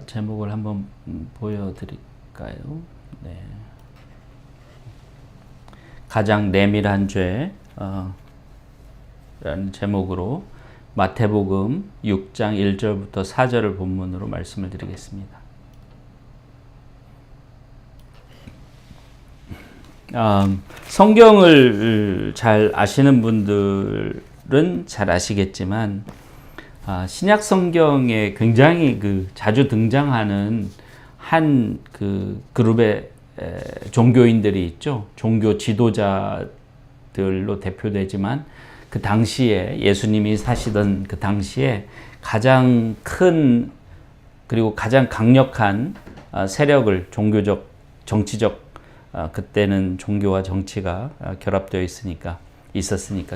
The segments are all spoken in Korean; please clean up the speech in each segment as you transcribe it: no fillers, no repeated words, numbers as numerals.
제목을 한번 보여드릴까요? 네. 가장 내밀한 죄 라는 제목으로 마태복음 6장 1절부터 4절을 본문으로 말씀을 드리겠습니다. 성경을 잘 아시는 분들은 잘 아시겠지만 신약 성경에 굉장히 자주 등장하는 한 그룹의 종교인들이 있죠. 종교 지도자들로 대표되지만 그 당시에 예수님이 사시던 그 당시에 가장 큰 그리고 가장 강력한 세력을 종교적, 정치적 그때는 종교와 정치가 결합되어 있었으니까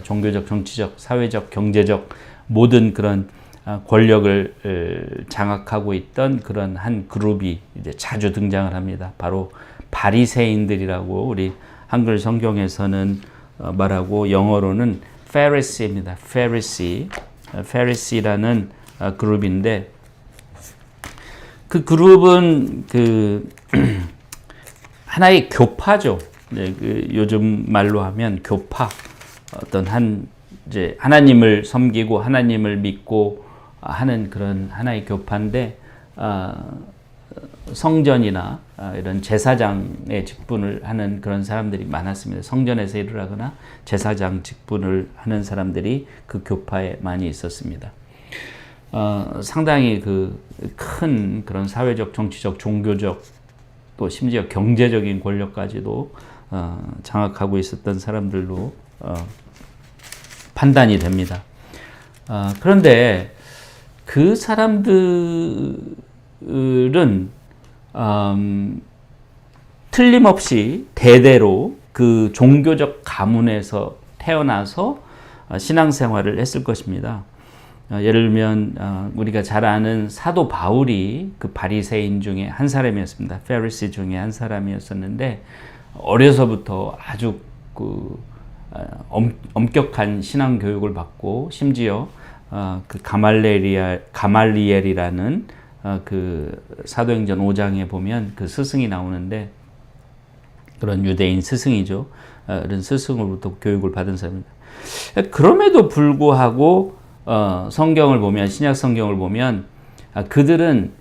종교적, 정치적, 사회적, 경제적 모든 그런 권력을 장악하고 있던 그런 한 그룹이 이제 자주 등장을 합니다. 바로 바리새인들이라고 우리 한글 성경에서는 말하고 영어로는 Pharisee입니다. Pharisee라는 그룹인데 그 그룹은 하나의 교파죠. 네, 요즘 말로 하면 교파. 어떤 이제 하나님을 섬기고 하나님을 믿고 하는 그런 하나의 교파인데 성전이나 이런 제사장의 직분을 하는 그런 사람들이 많았습니다. 성전에서 일을 하거나 제사장 직분을 하는 사람들이 그 교파에 많이 있었습니다. 상당히 큰 그런 사회적, 정치적, 종교적 또 심지어 경제적인 권력까지도 장악하고 있었던 사람들로 판단이 됩니다. 그런데 그 사람들은 틀림없이 대대로 그 종교적 가문에서 태어나서 신앙생활을 했을 것입니다. 예를 들면 우리가 잘 아는 사도 바울이 그 바리새인 중에 한 사람이었습니다. 페리시 중에 한 사람이었었는데 어려서부터 아주 엄격한 신앙 교육을 받고 심지어 그 가말리엘이라는 그 사도행전 5장에 보면 그 스승이 나오는데 그런 유대인 스승이죠. 그런 스승으로부터 교육을 받은 사람입니다. 그럼에도 불구하고 성경을 보면 신약 성경을 보면 그들은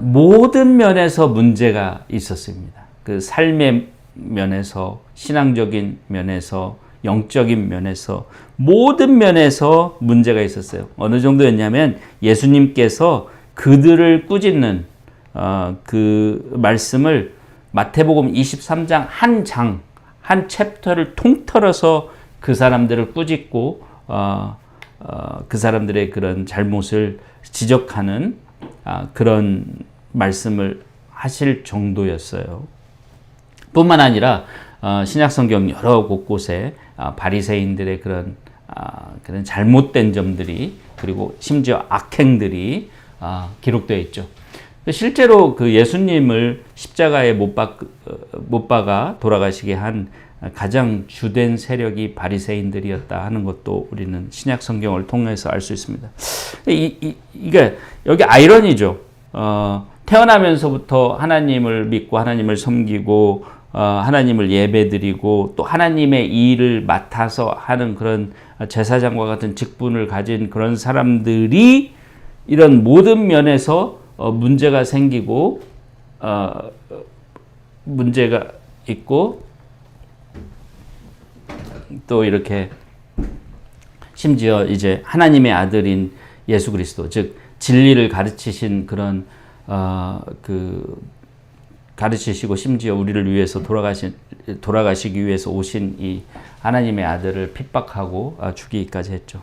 모든 면에서 문제가 있었습니다. 그 삶의 면에서 신앙적인 면에서 영적인 면에서 모든 면에서 문제가 있었어요. 어느 정도였냐면 예수님께서 그들을 꾸짖는 그 말씀을 마태복음 23장 한 챕터를 통틀어서 그 사람들을 꾸짖고 그 사람들의 그런 잘못을 지적하는 그런 말씀을 하실 정도였어요. 뿐만 아니라 신약 성경 여러 곳곳에 바리새인들의 그런 잘못된 점들이 그리고 심지어 악행들이 기록되어 있죠. 실제로 그 예수님을 십자가에 못 박아 돌아가시게 한 가장 주된 세력이 바리새인들이었다 하는 것도 우리는 신약 성경을 통해서 알 수 있습니다. 이게 여기 아이러니죠. 태어나면서부터 하나님을 믿고 하나님을 섬기고 하나님을 예배드리고 또 하나님의 일을 맡아서 하는 그런 제사장과 같은 직분을 가진 그런 사람들이 이런 모든 면에서 문제가 생기고 문제가 있고 또 이렇게 심지어 이제 하나님의 아들인 예수 그리스도 즉 진리를 가르치신 그런 가르치시고 심지어 우리를 위해서 돌아가시기 위해서 오신 이 하나님의 아들을 핍박하고 죽이기까지 했죠.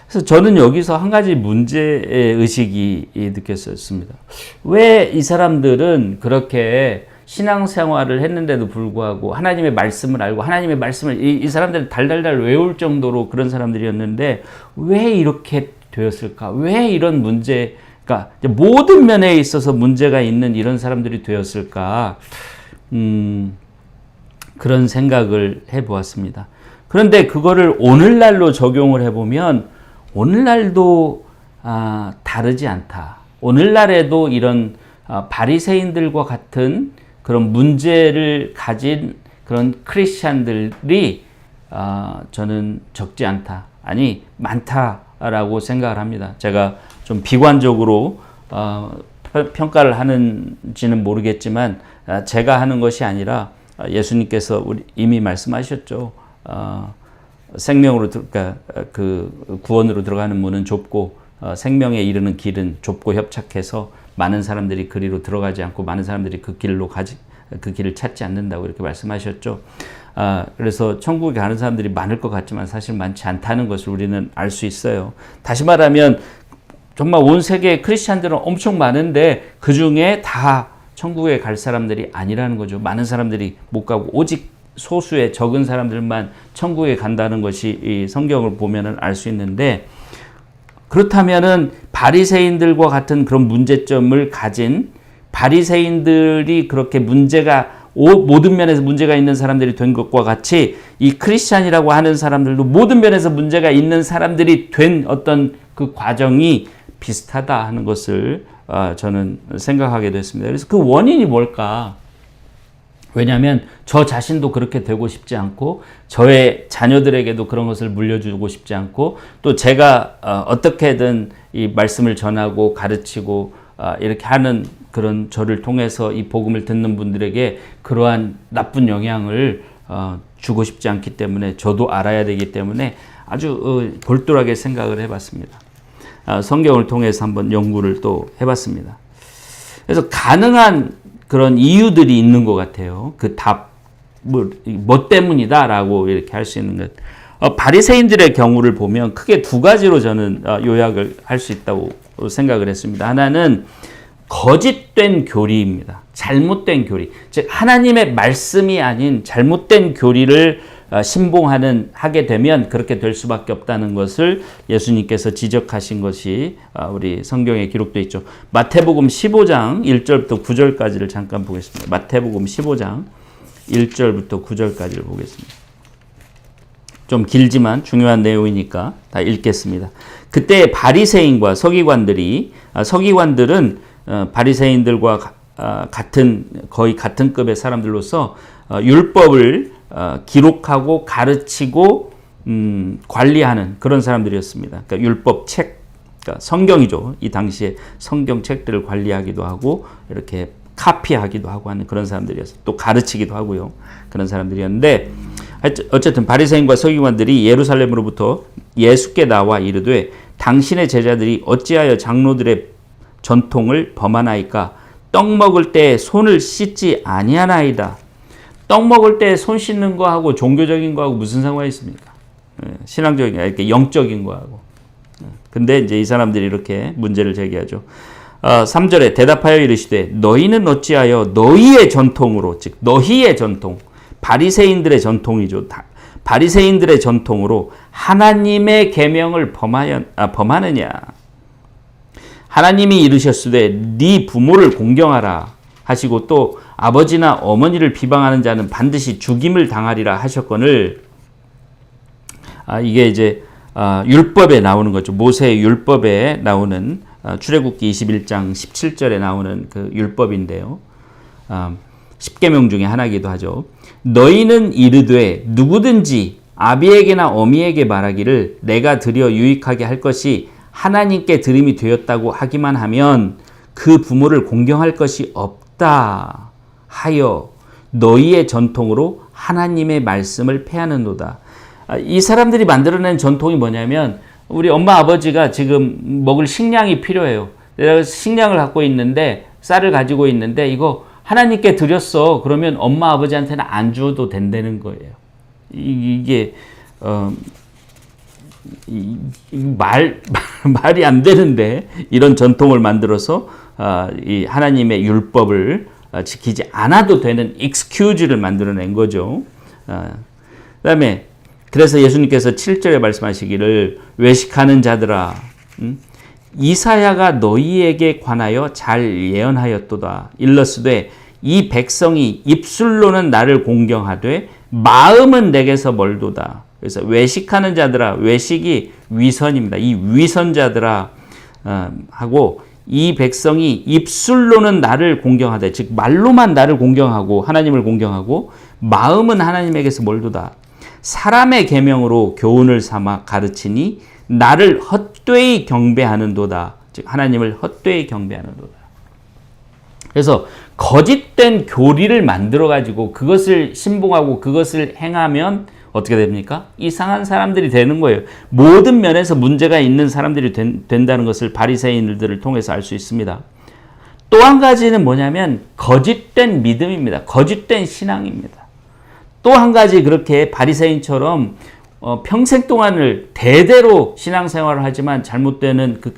그래서 저는 여기서 한 가지 문제의 의식이 느꼈었습니다. 왜 이 사람들은 그렇게 신앙생활을 했는데도 불구하고 하나님의 말씀을 알고 하나님의 말씀을 이 사람들은 달달달 외울 정도로 그런 사람들이었는데 왜 이렇게 되었을까? 왜 이런 문제가 모든 면에 있어서 문제가 있는 이런 사람들이 되었을까? 그런 생각을 해보았습니다. 그런데 그거를 오늘날로 적용을 해보면 오늘날도 다르지 않다. 오늘날에도 이런 바리새인들과 같은 그런 문제를 가진 그런 크리스찬들이 저는 적지 않다. 아니 많다라고 생각을 합니다. 제가 좀 비관적으로 평가를 하는지는 모르겠지만 제가 하는 것이 아니라 예수님께서 이미 말씀하셨죠. 생명으로 그러니까 그 구원으로 들어가는 문은 좁고 생명에 이르는 길은 좁고 협착해서 많은 사람들이 그리로 들어가지 않고 많은 사람들이 그 길을 찾지 않는다고 이렇게 말씀하셨죠. 그래서 천국에 가는 사람들이 많을 것 같지만 사실 많지 않다는 것을 우리는 알 수 있어요. 다시 말하면 정말 온 세계의 크리스찬들은 엄청 많은데 그 중에 다 천국에 갈 사람들이 아니라는 거죠. 많은 사람들이 못 가고 오직 소수의 적은 사람들만 천국에 간다는 것이 이 성경을 보면은 알 수 있는데, 그렇다면은 바리새인들과 같은 그런 문제점을 가진 바리새인들이 그렇게 모든 면에서 문제가 있는 사람들이 된 것과 같이 이 크리스찬이라고 하는 사람들도 모든 면에서 문제가 있는 사람들이 된 어떤 그 과정이 비슷하다 하는 것을 저는 생각하게 됐습니다. 그래서 그 원인이 뭘까? 왜냐하면 저 자신도 그렇게 되고 싶지 않고 저의 자녀들에게도 그런 것을 물려주고 싶지 않고 또 제가 어떻게든 이 말씀을 전하고 가르치고 이렇게 하는 그런 저를 통해서 이 복음을 듣는 분들에게 그러한 나쁜 영향을 주고 싶지 않기 때문에 저도 알아야 되기 때문에 아주 골똘하게 생각을 해봤습니다. 성경을 통해서 한번 연구를 또 해봤습니다. 그래서 가능한 그런 이유들이 있는 것 같아요. 그 답, 뭐 때문이다라고 이렇게 할 수 있는 것. 바리새인들의 경우를 보면 크게 두 가지로 저는 요약을 할 수 있다고 생각을 했습니다. 하나는 거짓된 교리입니다. 잘못된 교리. 즉 하나님의 말씀이 아닌 잘못된 교리를 하게 되면 그렇게 될 수밖에 없다는 것을 예수님께서 지적하신 것이 우리 성경에 기록되어 있죠. 마태복음 15장 1절부터 9절까지를 잠깐 보겠습니다. 마태복음 15장 1절부터 9절까지를 보겠습니다. 좀 길지만 중요한 내용이니까 다 읽겠습니다. 그때 바리새인과 서기관들은 바리새인들과 거의 같은 급의 사람들로서 율법을 기록하고 가르치고 관리하는 그런 사람들이었습니다. 그러니까 율법 책, 그러니까 성경이죠. 이 당시에 성경 책들을 관리하기도 하고 이렇게 카피하기도 하고 하는 그런 사람들이었어요. 또 가르치기도 하고요. 그런 사람들이었는데 어쨌든 바리새인과 서기관들이 예루살렘으로부터 예수께 나와 이르되 당신의 제자들이 어찌하여 장로들의 전통을 범하나이까? 떡 먹을 때 손을 씻지 아니하나이다. 떡 먹을 때 손 씻는 거하고 종교적인 거하고 무슨 상관이 있습니까? 신앙적인, 이렇게 영적인 거하고. 근데 이제 이 사람들이 이렇게 문제를 제기하죠. 3절에 대답하여 이르시되 너희는 어찌하여 너희의 전통으로, 즉 너희의 전통, 바리새인들의 전통이죠. 바리새인들의 전통으로 하나님의 계명을 범하느냐? 하나님이 이르셨으되 네 부모를 공경하라 하시고 또 아버지나 어머니를 비방하는 자는 반드시 죽임을 당하리라 하셨거늘. 이게 이제 율법에 나오는 거죠. 모세의 율법에 나오는 출애굽기 21장 17절에 나오는 그 율법인데요. 10계명 중에 하나이기도 하죠. 너희는 이르되 누구든지 아비에게나 어미에게 말하기를 내가 드려 유익하게 할 것이 하나님께 드림이 되었다고 하기만 하면 그 부모를 공경할 것이 없다 하여 너희의 전통으로 하나님의 말씀을 폐하는도다. 이 사람들이 만들어낸 전통이 뭐냐면 우리 엄마 아버지가 지금 먹을 식량이 필요해요. 내가 식량을 갖고 있는데 쌀을 가지고 있는데 이거 하나님께 드렸어. 그러면 엄마 아버지한테는 안 주어도 된다는 거예요. 이게 말이 안 되는데 이런 전통을 만들어서 이 하나님의 율법을 지키지 않아도 되는 익스큐즈를 만들어낸 거죠. 그다음에 그래서 예수님께서 7절에 말씀하시기를 외식하는 자들아, 이사야가 너희에게 관하여 잘 예언하였도다. 일러스되 이 백성이 입술로는 나를 공경하되 마음은 내게서 멀도다. 그래서 외식하는 자들아, 외식이 위선입니다. 이 위선자들아 하고 이 백성이 입술로는 나를 공경하되, 즉 말로만 나를 공경하고 하나님을 공경하고 마음은 하나님에게서 멀도다. 사람의 계명으로 교훈을 삼아 가르치니 나를 헛되이 경배하는도다. 즉 하나님을 헛되이 경배하는도다. 그래서 거짓된 교리를 만들어 가지고 그것을 신봉하고 그것을 행하면 어떻게 됩니까? 이상한 사람들이 되는 거예요. 모든 면에서 문제가 있는 사람들이 된다는 것을 바리새인들을 통해서 알 수 있습니다. 또 한 가지는 뭐냐면 거짓된 믿음입니다. 거짓된 신앙입니다. 또 한 가지 그렇게 바리새인처럼 평생 동안을 대대로 신앙생활을 하지만 잘못되는 그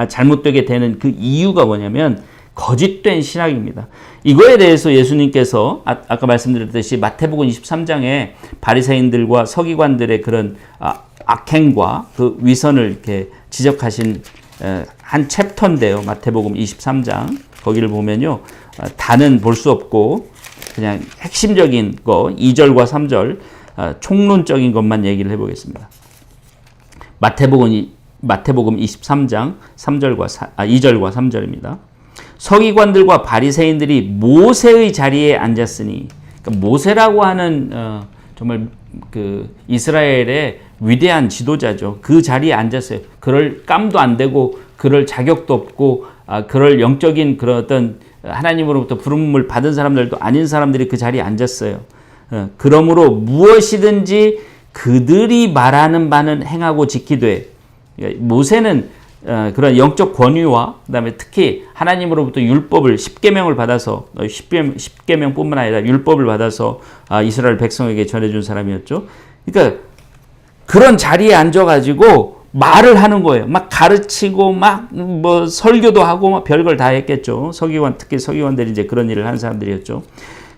잘못되게 되는 그 이유가 뭐냐면 거짓된 신학입니다. 이거에 대해서 예수님께서 아까 말씀드렸듯이 마태복음 23장에 바리새인들과 서기관들의 그런 악행과 그 위선을 이렇게 지적하신 한 챕터인데요. 마태복음 23장 거기를 보면요. 다는 볼 수 없고 그냥 핵심적인 거 2절과 3절 총론적인 것만 얘기를 해보겠습니다. 마태복음 23장 2절과 3절입니다. 서기관들과 바리새인들이 모세의 자리에 앉았으니, 그러니까 모세라고 하는 정말 그 이스라엘의 위대한 지도자죠. 그 자리에 앉았어요. 그럴 깜도 안 되고 그럴 자격도 없고 그럴 영적인 그런 어떤 하나님으로부터 부름을 받은 사람들도 아닌 사람들이 그 자리에 앉았어요. 그러므로 무엇이든지 그들이 말하는 바는 행하고 지키되, 모세는 그런 영적 권위와 그다음에 특히 하나님으로부터 율법을 10계명을 받아서 10계명뿐만 아니라 율법을 받아서 이스라엘 백성에게 전해준 사람이었죠. 그러니까 그런 자리에 앉아가지고 말을 하는 거예요. 막 가르치고 막 뭐 설교도 하고 막 별걸 다 했겠죠. 특히 서기관들이 이제 그런 일을 하는 사람들이었죠.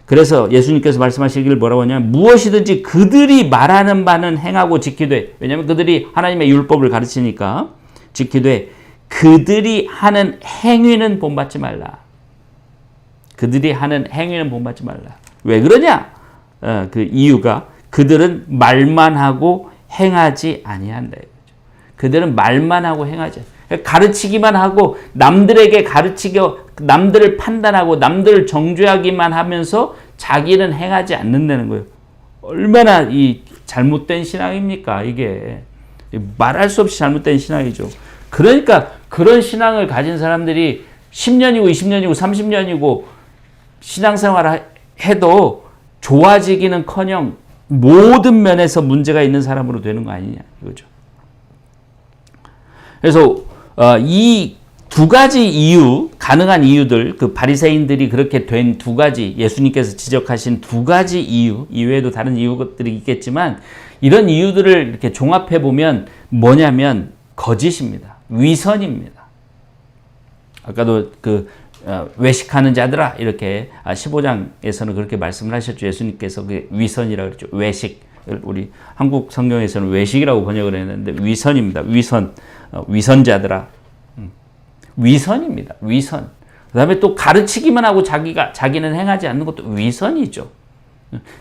그래서 예수님께서 말씀하시기를 뭐라고 하냐면 무엇이든지 그들이 말하는 바는 행하고 지키되, 왜냐하면 그들이 하나님의 율법을 가르치니까 지키되 그들이 하는 행위는 본받지 말라. 그들이 하는 행위는 본받지 말라. 왜 그러냐? 그 이유가 그들은 말만 하고 행하지 아니한다. 그들은 말만 하고 행하지 않아. 가르치기만 하고 남들에게 남들을 판단하고 남들을 정죄하기만 하면서 자기는 행하지 않는다는 거예요. 얼마나 이 잘못된 신앙입니까? 이게 말할 수 없이 잘못된 신앙이죠. 그러니까 그런 신앙을 가진 사람들이 10년이고 20년이고 30년이고 신앙생활을 해도 좋아지기는커녕 모든 면에서 문제가 있는 사람으로 되는 거 아니냐 이거죠. 그래서 이 두 가지 이유, 가능한 이유들, 그 바리새인들이 그렇게 된 두 가지, 예수님께서 지적하신 두 가지 이유, 이외에도 다른 이유들이 있겠지만 이런 이유들을 이렇게 종합해 보면 뭐냐면 거짓입니다. 위선입니다. 아까도 그 외식하는 자들아 이렇게 15장에서는 그렇게 말씀을 하셨죠. 예수님께서 그 위선이라고 그랬죠. 외식. 우리 한국 성경에서는 외식이라고 번역을 했는데 위선입니다. 위선자들아. 위선입니다. 위선. 그 다음에 또 가르치기만 하고 자기는 행하지 않는 것도 위선이죠.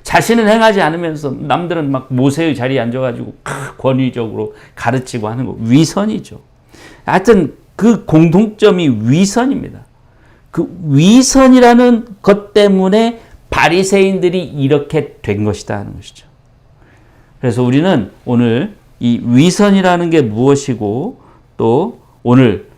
자신은 행하지 않으면서 남들은 막 모세의 자리에 앉아가지고 권위적으로 가르치고 하는 거 위선이죠. 하여튼 그 공통점이 위선입니다. 그 위선이라는 것 때문에 바리새인들이 이렇게 된 것이다 하는 것이죠. 그래서 우리는 오늘 이 위선이라는 게 무엇이고 또 오늘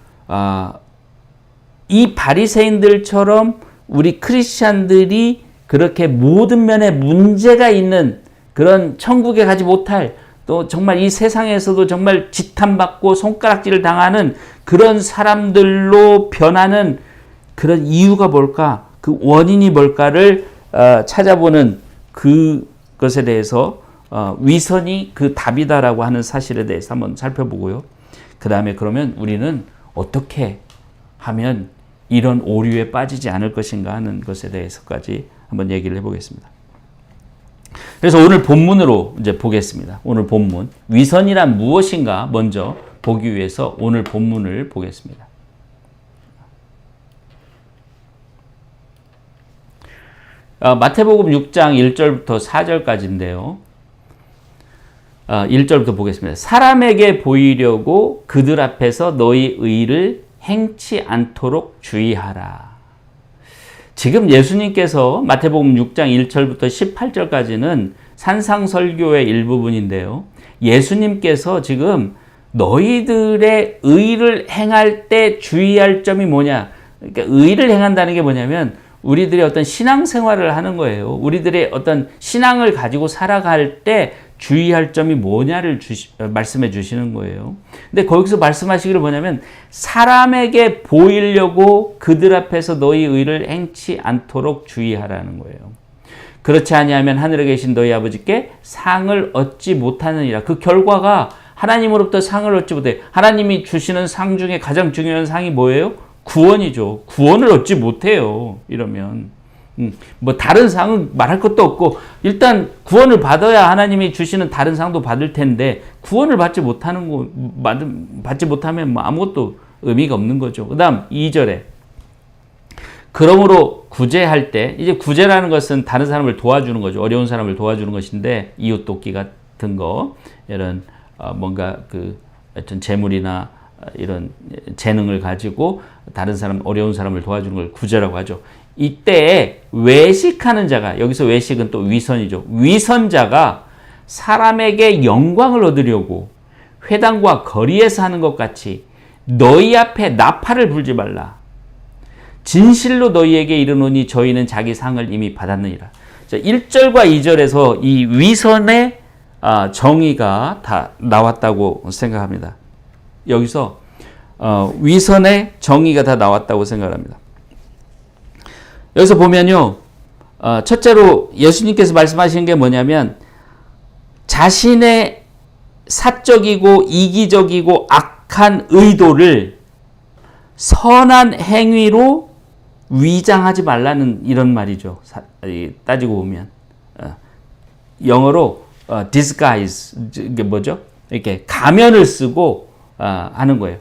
이 바리새인들처럼 우리 크리스찬들이 그렇게 모든 면에 문제가 있는 그런 천국에 가지 못할 또 정말 이 세상에서도 정말 지탄받고 손가락질을 당하는 그런 사람들로 변하는 그런 이유가 뭘까? 그 원인이 뭘까를 찾아보는 그것에 대해서 위선이 그 답이다라고 하는 사실에 대해서 한번 살펴보고요. 그 다음에 그러면 우리는 어떻게 하면 이런 오류에 빠지지 않을 것인가 하는 것에 대해서까지 한번 얘기를 해보겠습니다. 그래서 오늘 본문으로 이제 보겠습니다. 오늘 본문. 위선이란 무엇인가 먼저 보기 위해서 오늘 본문을 보겠습니다. 마태복음 6장 1절부터 4절까지인데요. 1절부터 보겠습니다. 사람에게 보이려고 그들 앞에서 너희 의를 행치 않도록 주의하라. 지금 예수님께서 마태복음 6장 1절부터 18절까지는 산상설교의 일부분인데요. 예수님께서 지금 너희들의 의를 행할 때 주의할 점이 뭐냐? 그러니까 의를 행한다는 게 뭐냐면 우리들이 어떤 신앙생활을 하는 거예요. 우리들의 어떤 신앙을 가지고 살아갈 때 주의할 점이 뭐냐를 말씀해 주시는 거예요. 근데 거기서 말씀하시기를 뭐냐면 사람에게 보이려고 그들 앞에서 너희 의를 행치 않도록 주의하라는 거예요. 그렇지 아니하면 하늘에 계신 너희 아버지께 상을 얻지 못하느니라. 그 결과가 하나님으로부터 상을 얻지 못해. 하나님이 주시는 상 중에 가장 중요한 상이 뭐예요? 구원이죠. 구원을 얻지 못해요. 이러면 뭐 다른 상은 말할 것도 없고 일단 구원을 받아야 하나님이 주시는 다른 상도 받을 텐데 구원을 받지 못하면 뭐 아무것도 의미가 없는 거죠. 그다음 2절에 그러므로 구제할 때 이제 구제라는 것은 다른 사람을 도와주는 거죠. 어려운 사람을 도와주는 것인데 이웃 돕기 같은 거 이런 뭔가 그 어떤 재물이나 이런 재능을 가지고 다른 사람 어려운 사람을 도와주는 걸 구제라고 하죠. 이때 외식하는 자가 여기서 외식은 또 위선이죠. 위선자가 사람에게 영광을 얻으려고 회당과 거리에서 하는 것 같이 너희 앞에 나팔을 불지 말라. 진실로 너희에게 이르노니 저희는 자기 상을 이미 받았느니라. 자, 1절과 2절에서 이 위선의 정의가 다 나왔다고 생각합니다. 여기서 위선의 정의가 다 나왔다고 생각합니다. 여기서 보면요. 첫째로 예수님께서 말씀하시는 게 뭐냐면 자신의 사적이고 이기적이고 악한 의도를 선한 행위로 위장하지 말라는 이런 말이죠. 따지고 보면 영어로 disguise 이게 뭐죠? 이렇게 가면을 쓰고 하는 거예요.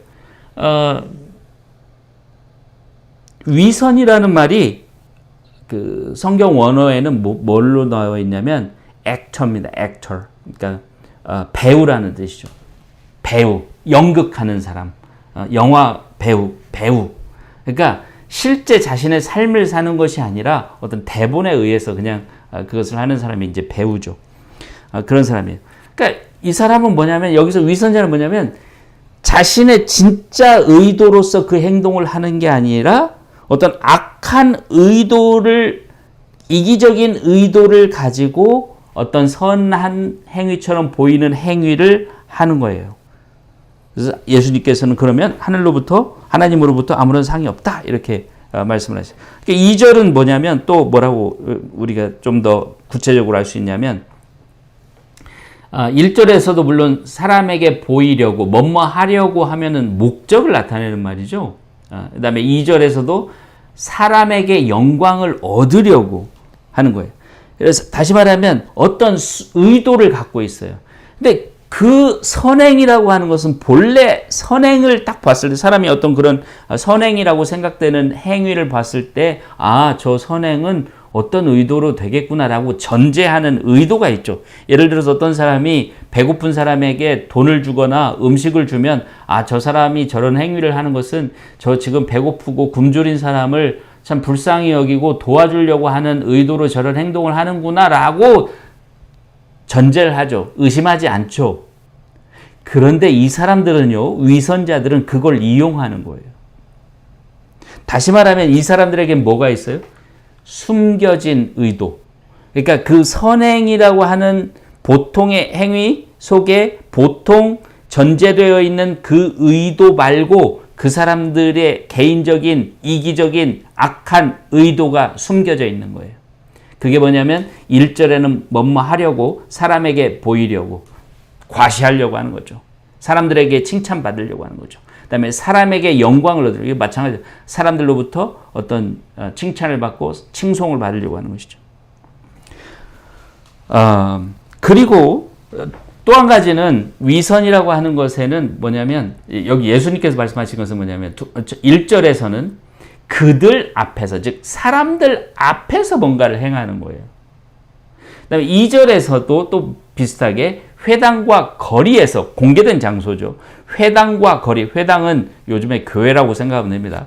위선이라는 말이 그 성경 원어에는 뭘로 나와 있냐면 actor입니다. actor. 그러니까 배우라는 뜻이죠. 배우, 연극하는 사람, 영화 배우. 그러니까 실제 자신의 삶을 사는 것이 아니라 어떤 대본에 의해서 그냥 그것을 하는 사람이 이제 배우죠. 그런 사람이에요. 그러니까 이 사람은 뭐냐면 여기서 위선자는 뭐냐면 자신의 진짜 의도로서 그 행동을 하는 게 아니라 어떤 악한 의도를 이기적인 의도를 가지고 어떤 선한 행위처럼 보이는 행위를 하는 거예요. 그래서 예수님께서는 그러면 하나님으로부터 아무런 상이 없다 이렇게 말씀을 하시죠. 그러니까 2절은 뭐냐면 또 뭐라고 우리가 좀 더 구체적으로 알 수 있냐면 1절에서도 물론 사람에게 보이려고 뭐하려고 하면은 목적을 나타내는 말이죠. 그 다음에 2절에서도 사람에게 영광을 얻으려고 하는 거예요. 그래서 다시 말하면 어떤 의도를 갖고 있어요. 근데 그 선행이라고 하는 것은 본래 선행을 딱 봤을 때 사람이 어떤 그런 선행이라고 생각되는 행위를 봤을 때 저 선행은 어떤 의도로 되겠구나라고 전제하는 의도가 있죠. 예를 들어서 어떤 사람이 배고픈 사람에게 돈을 주거나 음식을 주면 저 사람이 저런 행위를 하는 것은 저 지금 배고프고 굶주린 사람을 참 불쌍히 여기고 도와주려고 하는 의도로 저런 행동을 하는구나라고 전제를 하죠. 의심하지 않죠. 그런데 이 사람들은요, 위선자들은 그걸 이용하는 거예요. 다시 말하면 이 사람들에겐 뭐가 있어요? 숨겨진 의도. 그러니까 그 선행이라고 하는 보통의 행위 속에 보통 전제되어 있는 그 의도 말고 그 사람들의 개인적인 이기적인 악한 의도가 숨겨져 있는 거예요. 그게 뭐냐면 1절에는 뭐뭐 하려고 사람에게 보이려고 과시하려고 하는 거죠. 사람들에게 칭찬받으려고 하는 거죠. 그 다음에 사람에게 영광을 얻으려고, 이게 마찬가지로 사람들로부터 어떤 칭찬을 받고 칭송을 받으려고 하는 것이죠. 그리고 또 한 가지는 위선이라고 하는 것에는 뭐냐면 여기 예수님께서 말씀하신 것은 뭐냐면 1절에서는 그들 앞에서, 즉 사람들 앞에서 뭔가를 행하는 거예요. 그 다음에 2절에서도 또 비슷하게 회당과 거리에서 공개된 장소죠. 회당과 거리, 회당은 요즘에 교회라고 생각하면 됩니다.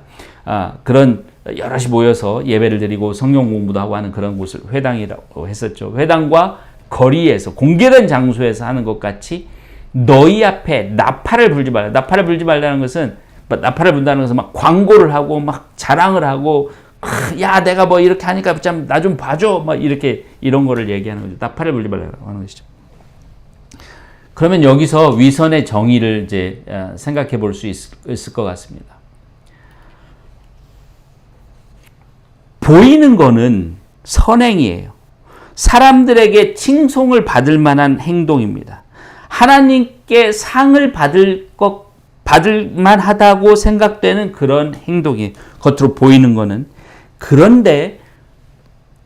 그런 여럿이 모여서 예배를 드리고 성경 공부도 하고 하는 그런 곳을 회당이라고 했었죠. 회당과 거리에서 공개된 장소에서 하는 것 같이 너희 앞에 나팔을 불지 말라. 나팔을 불지 말라는 것은, 나팔을 분다는 것은 막 광고를 하고 막 자랑을 하고, 야 내가 뭐 이렇게 하니까 나 좀 봐줘, 막 이렇게 이런 거를 얘기하는 거죠. 나팔을 불지 말라고 하는 것이죠. 그러면 여기서 위선의 정의를 이제 생각해 볼 수 있을 것 같습니다. 보이는 거는 선행이에요. 사람들에게 칭송을 받을 만한 행동입니다. 하나님께 상을 받을 만하다고 생각되는 그런 행동이 겉으로 보이는 거는. 그런데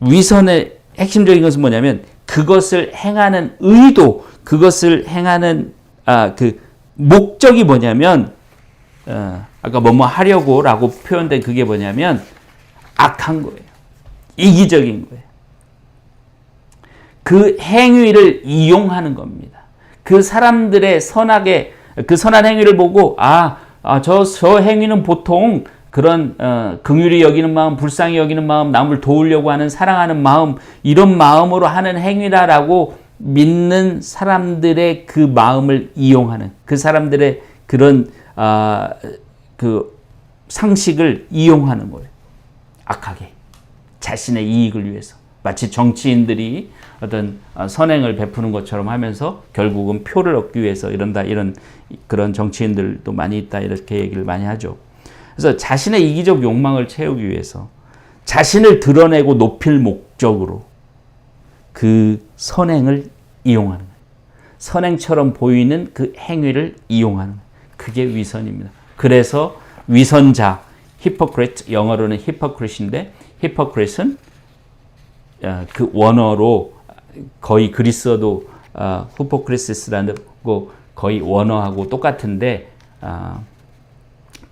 위선의 핵심적인 것은 뭐냐면 그것을 행하는 의도, 그것을 행하는 그 목적이 뭐냐면 아까 뭐뭐 하려고라고 표현된 그게 뭐냐면 악한 거예요. 이기적인 거예요. 그 행위를 이용하는 겁니다. 그 사람들의 그 선한 행위를 보고 저 행위는 보통 그런 긍휼히 여기는 마음, 불쌍히 여기는 마음, 남을 도우려고 하는 사랑하는 마음, 이런 마음으로 하는 행위다라고 믿는 사람들의 그 마음을 이용하는, 그 사람들의 그런 그 상식을 이용하는 거예요. 악하게 자신의 이익을 위해서, 마치 정치인들이 어떤 선행을 베푸는 것처럼 하면서 결국은 표를 얻기 위해서 이런다, 이런 그런 정치인들도 많이 있다, 이렇게 얘기를 많이 하죠. 그래서 자신의 이기적 욕망을 채우기 위해서 자신을 드러내고 높일 목적으로 그 선행을 이용하는 거예요. 선행처럼 보이는 그 행위를 이용하는 거예요. 그게 위선입니다. 그래서 위선자, hypocrite, 영어로는 hypocrite인데, hypocrite은 그 원어로 거의 그리스어도 hypocrisis라는 거 거의 원어하고 똑같은데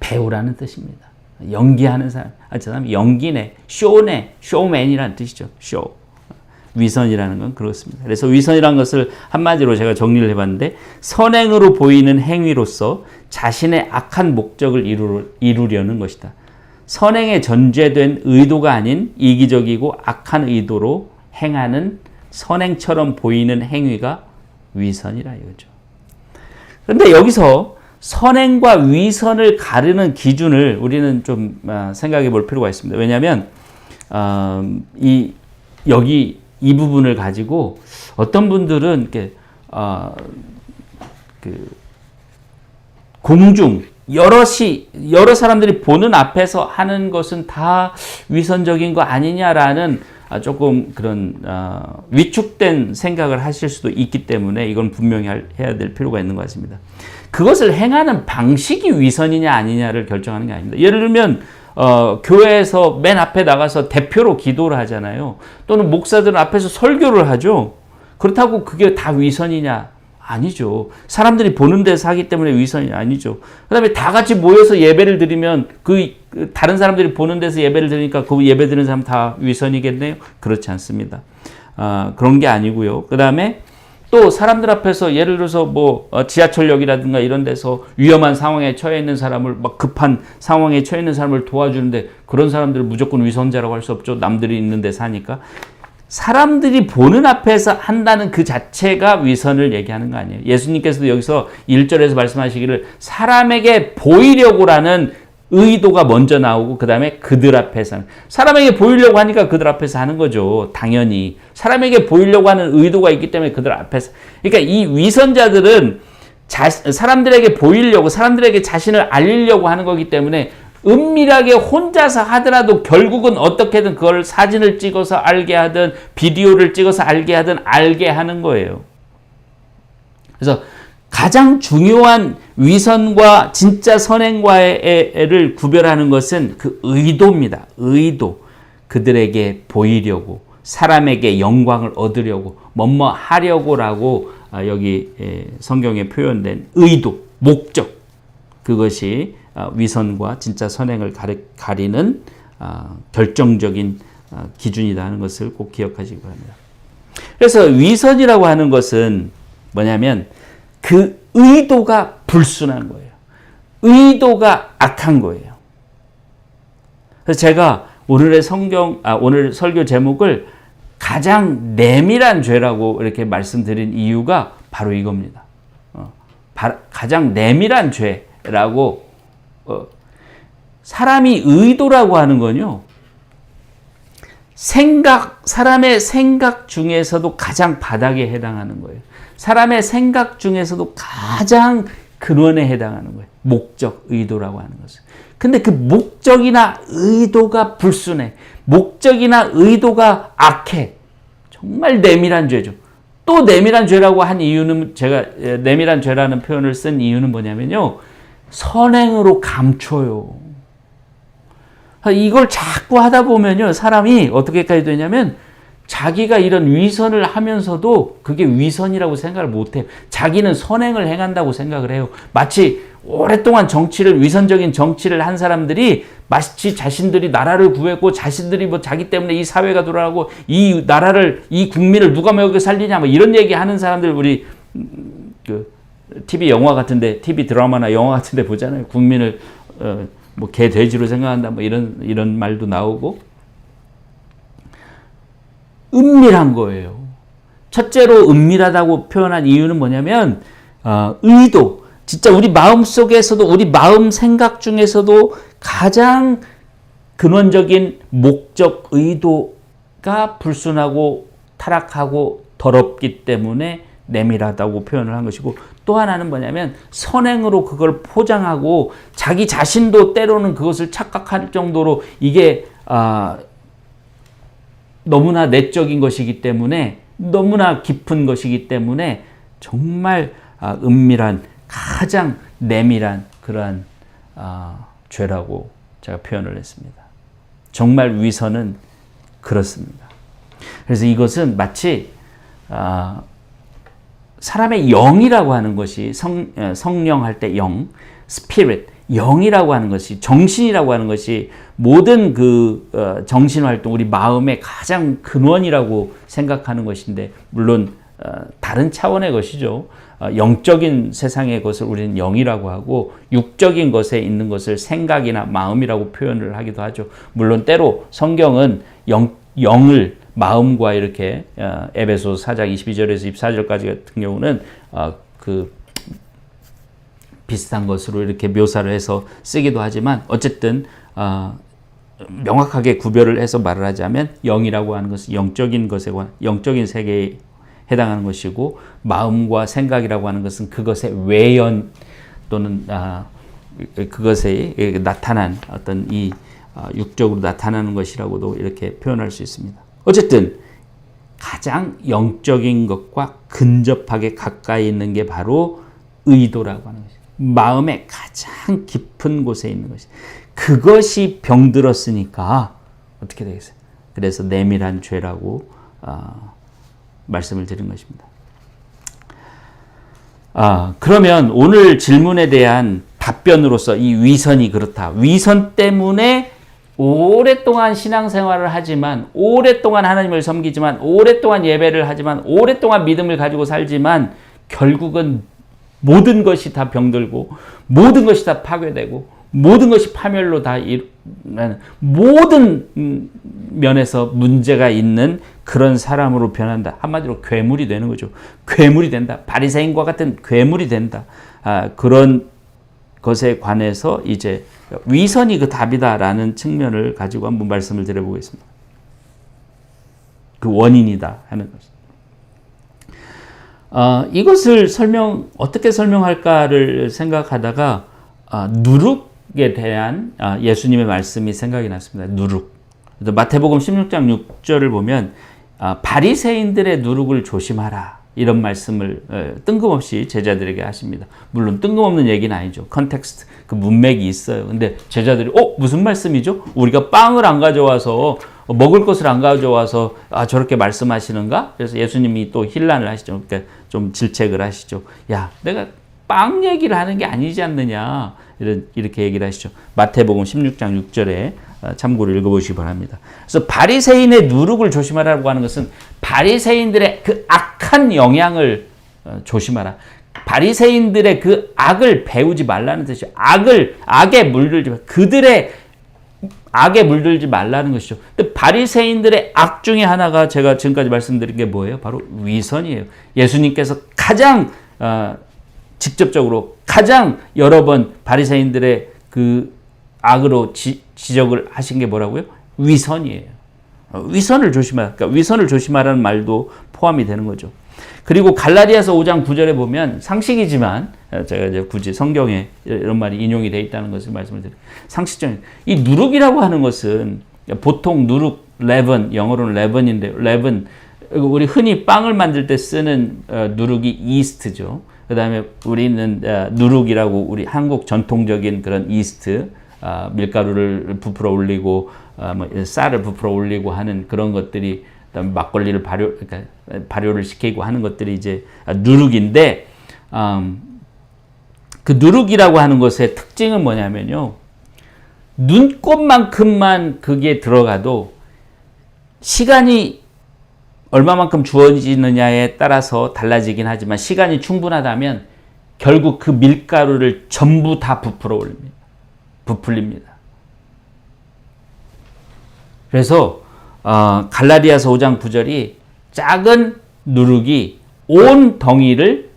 배우라는 뜻입니다. 연기하는 사람. 저 사람 연기네, 쇼네, 쇼맨이라는 뜻이죠. 쇼. 위선이라는 건 그렇습니다. 그래서 위선이라는 것을 한마디로 제가 정리를 해봤는데, 선행으로 보이는 행위로서 자신의 악한 목적을 이루려는 것이다. 선행에 전제된 의도가 아닌 이기적이고 악한 의도로 행하는 선행처럼 보이는 행위가 위선이라 이거죠. 그런데 여기서 선행과 위선을 가르는 기준을 우리는 좀 생각해 볼 필요가 있습니다. 왜냐하면 여기 이 부분을 가지고 어떤 분들은 이렇게 공중 여러 사람들이 보는 앞에서 하는 것은 다 위선적인 거 아니냐라는 조금 그런 위축된 생각을 하실 수도 있기 때문에 이건 분명히 해야 될 필요가 있는 것 같습니다. 그것을 행하는 방식이 위선이냐 아니냐를 결정하는 게 아닙니다. 예를 들면 교회에서 맨 앞에 나가서 대표로 기도를 하잖아요. 또는 목사들은 앞에서 설교를 하죠. 그렇다고 그게 다 위선이냐? 아니죠. 사람들이 보는 데서 하기 때문에 위선이 아니죠. 그 다음에 다 같이 모여서 예배를 드리면 다른 사람들이 보는 데서 예배를 드리니까 그 예배 드리는 사람 다 위선이겠네요? 그렇지 않습니다. 그런 게 아니고요. 그 다음에 또 사람들 앞에서 예를 들어서 뭐 지하철역이라든가 이런 데서 위험한 상황에 처해 있는 사람을, 막 급한 상황에 처해 있는 사람을 도와주는데 그런 사람들을 무조건 위선자라고 할 수 없죠. 남들이 있는 데 사니까. 사람들이 보는 앞에서 한다는 그 자체가 위선을 얘기하는 거 아니에요. 예수님께서도 여기서 1절에서 말씀하시기를 사람에게 보이려고라는 의도가 먼저 나오고 그 다음에 그들 앞에서 하는. 사람에게 보이려고 하니까 그들 앞에서 하는 거죠. 당연히. 사람에게 보이려고 하는 의도가 있기 때문에 그들 앞에서. 그러니까 이 위선자들은 사람들에게 보이려고, 사람들에게 자신을 알리려고 하는 거기 때문에 은밀하게 혼자서 하더라도 결국은 어떻게든 그걸 사진을 찍어서 알게 하든 비디오를 찍어서 알게 하든 알게 하는 거예요. 그래서 가장 중요한 위선과 진짜 선행과를 구별하는 것은 그 의도입니다. 의도. 그들에게 보이려고, 사람에게 영광을 얻으려고, 뭐뭐 하려고라고 여기 성경에 표현된 의도, 목적. 그것이 위선과 진짜 선행을 가리는 결정적인 기준이다 하는 것을 꼭 기억하시기 바랍니다. 그래서 위선이라고 하는 것은 뭐냐면 그 의도가 불순한 거예요. 의도가 악한 거예요. 그래서 제가 오늘 설교 제목을 가장 내밀한 죄라고 이렇게 말씀드린 이유가 바로 이겁니다. 가장 내밀한 죄라고, 사람이 의도라고 하는 건요, 사람의 생각 중에서도 가장 바닥에 해당하는 거예요. 사람의 생각 중에서도 가장 근원에 해당하는 거예요. 목적, 의도라고 하는 것은. 근데 그 목적이나 의도가 불순해. 목적이나 의도가 악해. 정말 내밀한 죄죠. 또 내밀한 죄라고 한 이유는, 제가 내밀한 죄라는 표현을 쓴 이유는 뭐냐면요, 선행으로 감춰요. 이걸 자꾸 하다 보면요, 사람이 어떻게까지 되냐면 자기가 이런 위선을 하면서도 그게 위선이라고 생각을 못해요. 자기는 선행을 행한다고 생각을 해요. 마치 오랫동안 위선적인 정치를 한 사람들이 마치 자신들이 나라를 구했고, 자신들이 뭐 자기 때문에 이 사회가 돌아가고 이 나라를, 이 국민을 누가 먹여 살리냐, 뭐 이런 얘기 하는 사람들, 우리 TV 영화 같은데, TV 드라마나 영화 같은데 보잖아요. 국민을 뭐 개 돼지로 생각한다, 뭐 이런 말도 나오고. 은밀한 거예요. 첫째로 은밀하다고 표현한 이유는 뭐냐면, 의도. 진짜 우리 마음 속에서도, 우리 마음 생각 중에서도 가장 근원적인 목적, 의도가 불순하고 타락하고 더럽기 때문에 내밀하다고 표현을 한 것이고, 또 하나는 뭐냐면 선행으로 그걸 포장하고 자기 자신도 때로는 그것을 착각할 정도로 이게 너무나 내적인 것이기 때문에, 너무나 깊은 것이기 때문에 정말 은밀한, 가장 내밀한 그러한 죄라고 제가 표현을 했습니다. 정말 위선은 그렇습니다. 그래서 이것은 마치 사람의 영이라고 하는 것이, 성령 할 때 영, 스피릿, 영이라고 하는 것이, 정신이라고 하는 것이 모든 그 정신활동, 우리 마음의 가장 근원이라고 생각하는 것인데, 물론 다른 차원의 것이죠. 영적인 세상의 것을 우리는 영이라고 하고, 육적인 것에 있는 것을 생각이나 마음이라고 표현을 하기도 하죠. 물론 때로 성경은 영을 마음과 이렇게, 에베소서 4장 22절에서 24절까지 같은 경우는 그 비슷한 것으로 이렇게 묘사를 해서 쓰기도 하지만, 어쨌든 명확하게 구별을 해서 말을 하자면, 영이라고 하는 것은 영적인 것에 관한, 영적인 세계에 해당하는 것이고, 마음과 생각이라고 하는 것은 그것의 외연 또는 그것에 나타난 어떤 이 육적으로 나타나는 것이라고도 이렇게 표현할 수 있습니다. 어쨌든 가장 영적인 것과 근접하게 가까이 있는 게 바로 의도라고 하는 것이죠. 마음의 가장 깊은 곳에 있는 것이, 그것이 병들었으니까 어떻게 되겠어요? 그래서 내밀한 죄라고 말씀을 드린 것입니다. 그러면 오늘 질문에 대한 답변으로서 이 위선이 그렇다. 위선 때문에 오랫동안 신앙생활을 하지만, 오랫동안 하나님을 섬기지만, 오랫동안 예배를 하지만, 오랫동안 믿음을 가지고 살지만, 결국은 모든 것이 다 병들고, 모든 것이 다 파괴되고, 모든 것이 파멸로 다 모든 면에서 문제가 있는 그런 사람으로 변한다. 한마디로 괴물이 되는 거죠. 괴물이 된다. 바리새인과 같은 괴물이 된다. 그런 것에 관해서 이제 위선이 그 답이다라는 측면을 가지고 한번 말씀을 드려보겠습니다. 그 원인이다 하는 것. 이것을 어떻게 설명할까를 생각하다가 누룩에 대한 예수님의 말씀이 생각이 났습니다. 누룩. 마태복음 16장 6절을 보면 바리새인들의 누룩을 조심하라, 이런 말씀을 뜬금없이 제자들에게 하십니다. 물론 뜬금없는 얘기는 아니죠. 컨텍스트, 그 문맥이 있어요. 근데 제자들이 무슨 말씀이죠? 우리가 빵을 안 가져와서, 먹을 것을 안 가져와서 저렇게 말씀하시는가? 그래서 예수님이 또 힐난을 하시죠. 그러니까 좀 질책을 하시죠. 야, 내가 빵 얘기를 하는 게 아니지 않느냐, 이렇게 얘기를 하시죠. 마태복음 16장 6절에 참고로 읽어보시기 바랍니다. 그래서 바리새인의 누룩을 조심하라고 하는 것은 바리새인들의 그 악한 영향을 조심하라. 바리새인들의 그 악을 배우지 말라는 뜻이죠. 악에 물들지 마. 그들의 악에 물들지 말라는 것이죠. 근데 바리새인들의 악 중에 하나가 제가 지금까지 말씀드린 게 뭐예요? 바로 위선이에요. 예수님께서 가장 직접적으로 가장 여러 번 바리새인들의 그 악으로 지적을 하신 게 뭐라고요? 위선이에요. 위선을 조심하라. 그러니까 위선을 조심하라는 말도 포함이 되는 거죠. 그리고 갈라디아서 5장 9절에 보면 상식이지만 제가 이제 굳이 성경에 이런 말이 인용이 되어 있다는 것을 말씀을 드려요. 상식적인 이 누룩이라고 하는 것은 보통 누룩 레븐, 영어로는 레븐인데 레븐 우리 흔히 빵을 만들 때 쓰는 누룩이 이스트죠. 그다음에 우리는 누룩이라고 우리 한국 전통적인 그런 이스트 밀가루를 부풀어 올리고 쌀을 부풀어 올리고 하는 그런 것들이 그다음에 막걸리를 그러니까 발효를 시키고 하는 것들이 이제 누룩인데 그 누룩이라고 하는 것의 특징은 뭐냐면요. 눈곱만큼만 그게 들어가도 시간이 얼마만큼 주어지느냐에 따라서 달라지긴 하지만 시간이 충분하다면 결국 그 밀가루를 전부 다 부풀립니다. 그래서 갈라디아서 5장 9절이 작은 누룩이 온 덩이를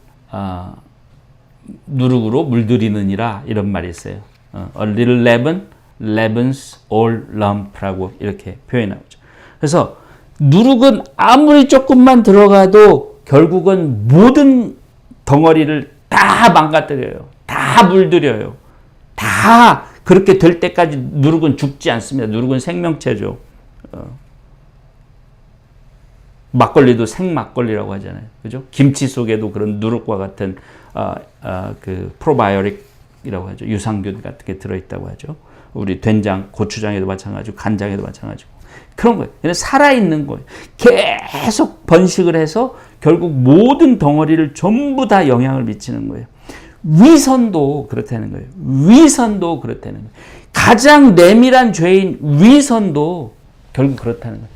누룩으로 물들이느니라 이런 말이 있어요. A little leaven leavens all lump라고 이렇게 표현하죠. 그래서 누룩은 아무리 조금만 들어가도 결국은 모든 덩어리를 다 망가뜨려요. 다 물들여요. 다 그렇게 될 때까지 누룩은 죽지 않습니다. 누룩은 생명체죠. 막걸리도 생막걸리라고 하잖아요. 그죠? 김치 속에도 그런 누룩과 같은 그 프로바이오틱이라고 하죠. 유산균 같은 게 들어있다고 하죠. 우리 된장, 고추장에도 마찬가지고 간장에도 마찬가지고 그런 거예요. 그냥 살아있는 거예요. 계속 번식을 해서 결국 모든 덩어리를 전부 다 영향을 미치는 거예요. 위선도 그렇다는 거예요. 위선도 그렇다는 거예요. 가장 내밀한 죄인 위선도 결국 그렇다는 거예요.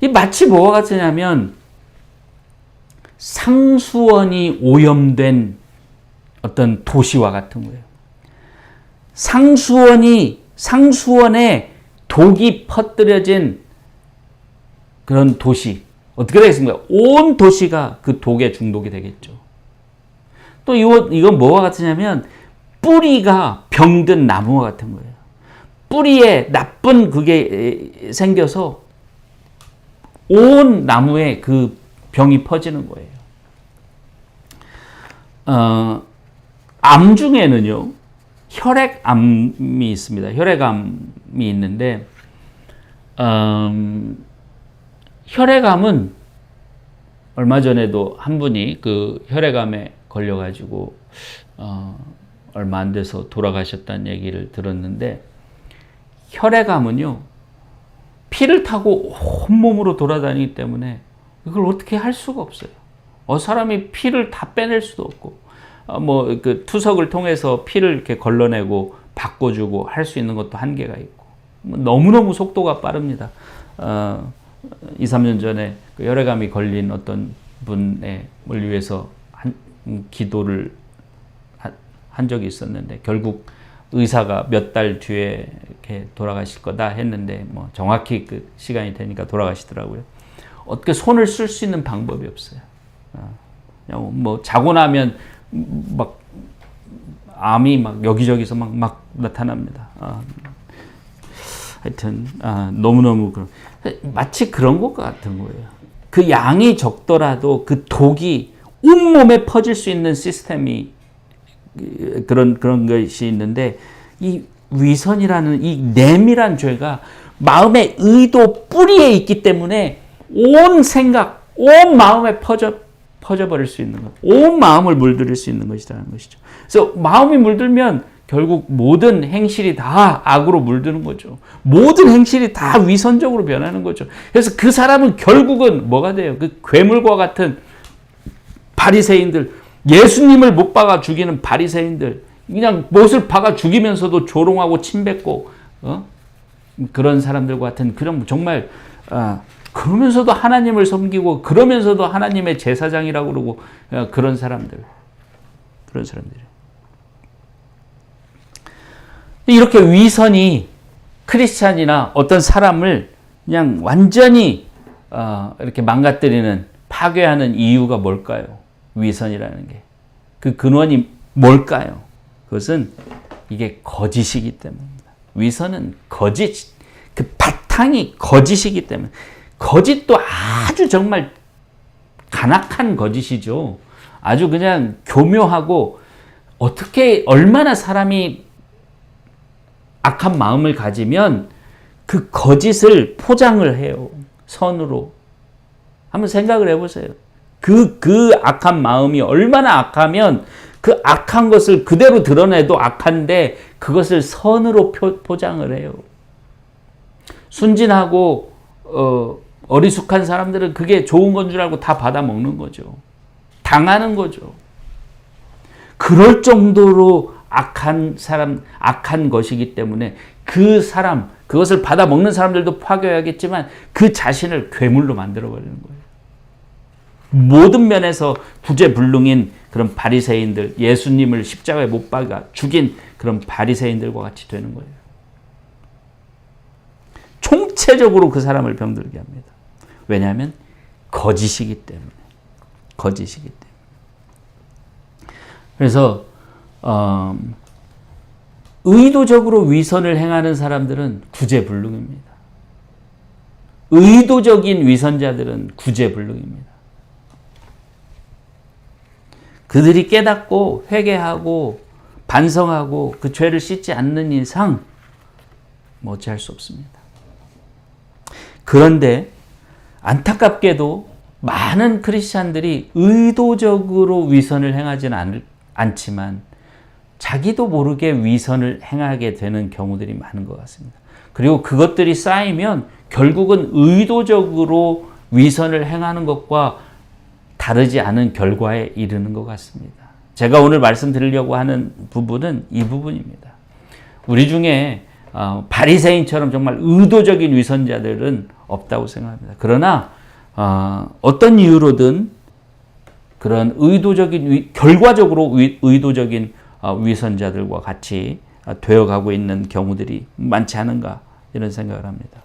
이 마치 뭐와 같으냐면 상수원이 오염된 어떤 도시와 같은 거예요. 상수원에 독이 퍼뜨려진 그런 도시. 어떻게 되겠습니까? 온 도시가 그 독에 중독이 되겠죠. 또 이건 뭐와 같으냐면 뿌리가 병든 나무와 같은 거예요. 뿌리에 나쁜 그게 생겨서 온 나무에 그 병이 퍼지는 거예요. 암 중에는요, 혈액암이 있습니다. 혈액암이 있는데, 혈액암은 얼마 전에도 한 분이 그 혈액암에 걸려가지고, 얼마 안 돼서 돌아가셨다는 얘기를 들었는데, 혈액암은요, 피를 타고 온몸으로 돌아다니기 때문에 이걸 어떻게 할 수가 없어요. 사람이 피를 다 빼낼 수도 없고, 그 투석을 통해서 피를 이렇게 걸러내고 바꿔주고 할 수 있는 것도 한계가 있고, 너무너무 속도가 빠릅니다. 2, 3년 전에 그 혈액암이 걸린 어떤 분을 위해서 기도를 한 적이 있었는데, 결국 의사가 몇 달 뒤에 이렇게 돌아가실 거다 했는데, 정확히 그 시간이 되니까 돌아가시더라고요. 어떻게 손을 쓸 수 있는 방법이 없어요. 그냥 자고 나면 막 암이 막 여기저기서 막 나타납니다. 하여튼 너무너무 마치 그런 것 같은 거예요. 그 양이 적더라도 그 독이 온몸에 퍼질 수 있는 시스템이 그런 것이 있는데, 이 위선이라는 이 내밀한 죄가 마음의 의도 뿌리에 있기 때문에 온 생각, 온 마음에 퍼져버릴 수 있는 것, 온 마음을 물들일 수 있는 것이라는 것이죠. 그래서 마음이 물들면 결국 모든 행실이 다 악으로 물드는 거죠. 모든 행실이 다 위선적으로 변하는 거죠. 그래서 그 사람은 결국은 뭐가 돼요? 그 괴물과 같은 바리새인들, 예수님을 못 박아 죽이는 바리새인들, 그냥 못을 박아 죽이면서도 조롱하고 침뱉고 그런 사람들과 같은 그런 정말 그러면서도 하나님을 섬기고 그러면서도 하나님의 제사장이라고 그러고 그런 사람들. 이렇게 위선이 크리스찬이나 어떤 사람을 그냥 완전히 이렇게 망가뜨리는 파괴하는 이유가 뭘까요? 위선이라는 게. 그 근원이 뭘까요? 그것은 이게 거짓이기 때문입니다. 위선은 거짓, 그 바탕이 거짓이기 때문에. 거짓도 아주 정말 간악한 거짓이죠. 아주 그냥 교묘하고 어떻게 얼마나 사람이 악한 마음을 가지면 그 거짓을 포장을 해요. 선으로. 한번 생각을 해보세요. 그 악한 마음이 얼마나 악하면 그 악한 것을 그대로 드러내도 악한데 그것을 선으로 포장을 해요. 순진하고 어리숙한 사람들은 그게 좋은 건 줄 알고 다 받아먹는 거죠. 당하는 거죠. 그럴 정도로 악한 것이기 때문에 그것을 받아먹는 사람들도 파괴하겠지만 그 자신을 괴물로 만들어버리는 거예요. 모든 면에서 구제불능인 그런 바리새인들, 예수님을 십자가에 못 박아 죽인 그런 바리새인들과 같이 되는 거예요. 총체적으로 그 사람을 병들게 합니다. 왜냐하면 거짓이기 때문에. 그래서 의도적으로 위선을 행하는 사람들은 구제불능입니다. 의도적인 위선자들은 구제불능입니다. 그들이 깨닫고 회개하고 반성하고 그 죄를 씻지 않는 이상 어찌할 수 없습니다. 그런데 안타깝게도 많은 크리스찬들이 의도적으로 위선을 행하지는 않지만 자기도 모르게 위선을 행하게 되는 경우들이 많은 것 같습니다. 그리고 그것들이 쌓이면 결국은 의도적으로 위선을 행하는 것과 다르지 않은 결과에 이르는 것 같습니다. 제가 오늘 말씀드리려고 하는 부분은 이 부분입니다. 우리 중에 바리새인처럼 정말 의도적인 위선자들은 없다고 생각합니다. 그러나 어떤 이유로든 그런 결과적으로 의도적인 위선자들과 같이 되어가고 있는 경우들이 많지 않은가 이런 생각을 합니다.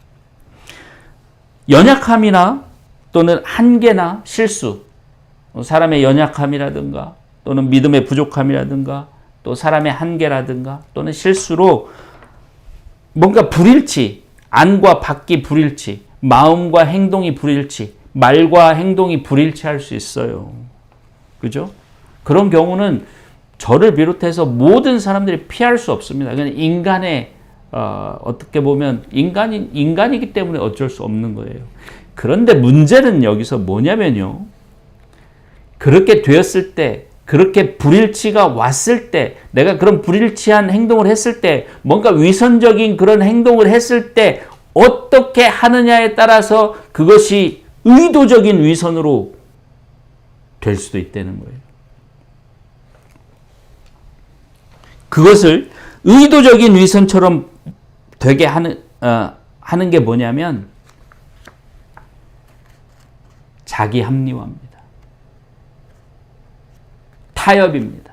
연약함이나 또는 한계나 실수, 사람의 연약함이라든가 또는 믿음의 부족함이라든가 또 사람의 한계라든가 또는 실수로 뭔가 불일치, 안과 밖이 불일치, 마음과 행동이 불일치, 말과 행동이 불일치할 수 있어요. 그죠? 그런 경우는 저를 비롯해서 모든 사람들이 피할 수 없습니다. 그냥 인간의 어떻게 보면 인간이기 때문에 어쩔 수 없는 거예요. 그런데 문제는 여기서 뭐냐면요. 그렇게 되었을 때, 그렇게 불일치가 왔을 때, 내가 그런 불일치한 행동을 했을 때, 뭔가 위선적인 그런 행동을 했을 때 어떻게 하느냐에 따라서 그것이 의도적인 위선으로 될 수도 있다는 거예요. 그것을 의도적인 위선처럼 되게 하는 게 뭐냐면 자기 합리화입니다. 타협입니다.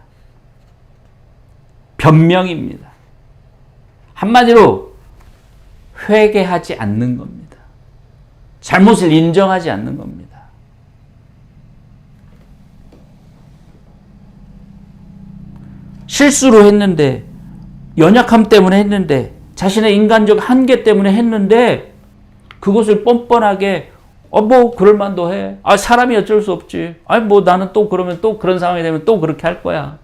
변명입니다. 한마디로 회개하지 않는 겁니다. 잘못을 인정하지 않는 겁니다. 실수로 했는데, 연약함 때문에 했는데, 자신의 인간적 한계 때문에 했는데, 그것을 뻔뻔하게 그럴만도 해. 사람이 어쩔 수 없지. 나는 또 그러면 또 그런 상황이 되면 또 그렇게 할 거야.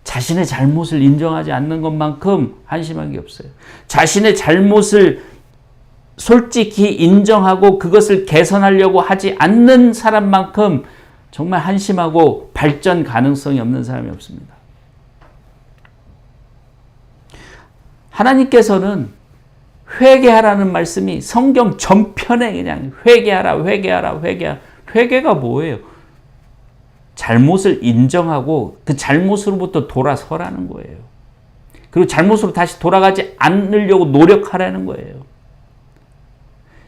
자신의 잘못을 인정하지 않는 것만큼 한심한 게 없어요. 자신의 잘못을 솔직히 인정하고 그것을 개선하려고 하지 않는 사람만큼 정말 한심하고 발전 가능성이 없는 사람이 없습니다. 하나님께서는 회개하라는 말씀이 성경 전편에 그냥 회개하라. 회개가 뭐예요? 잘못을 인정하고 그 잘못으로부터 돌아서라는 거예요. 그리고 잘못으로 다시 돌아가지 않으려고 노력하라는 거예요.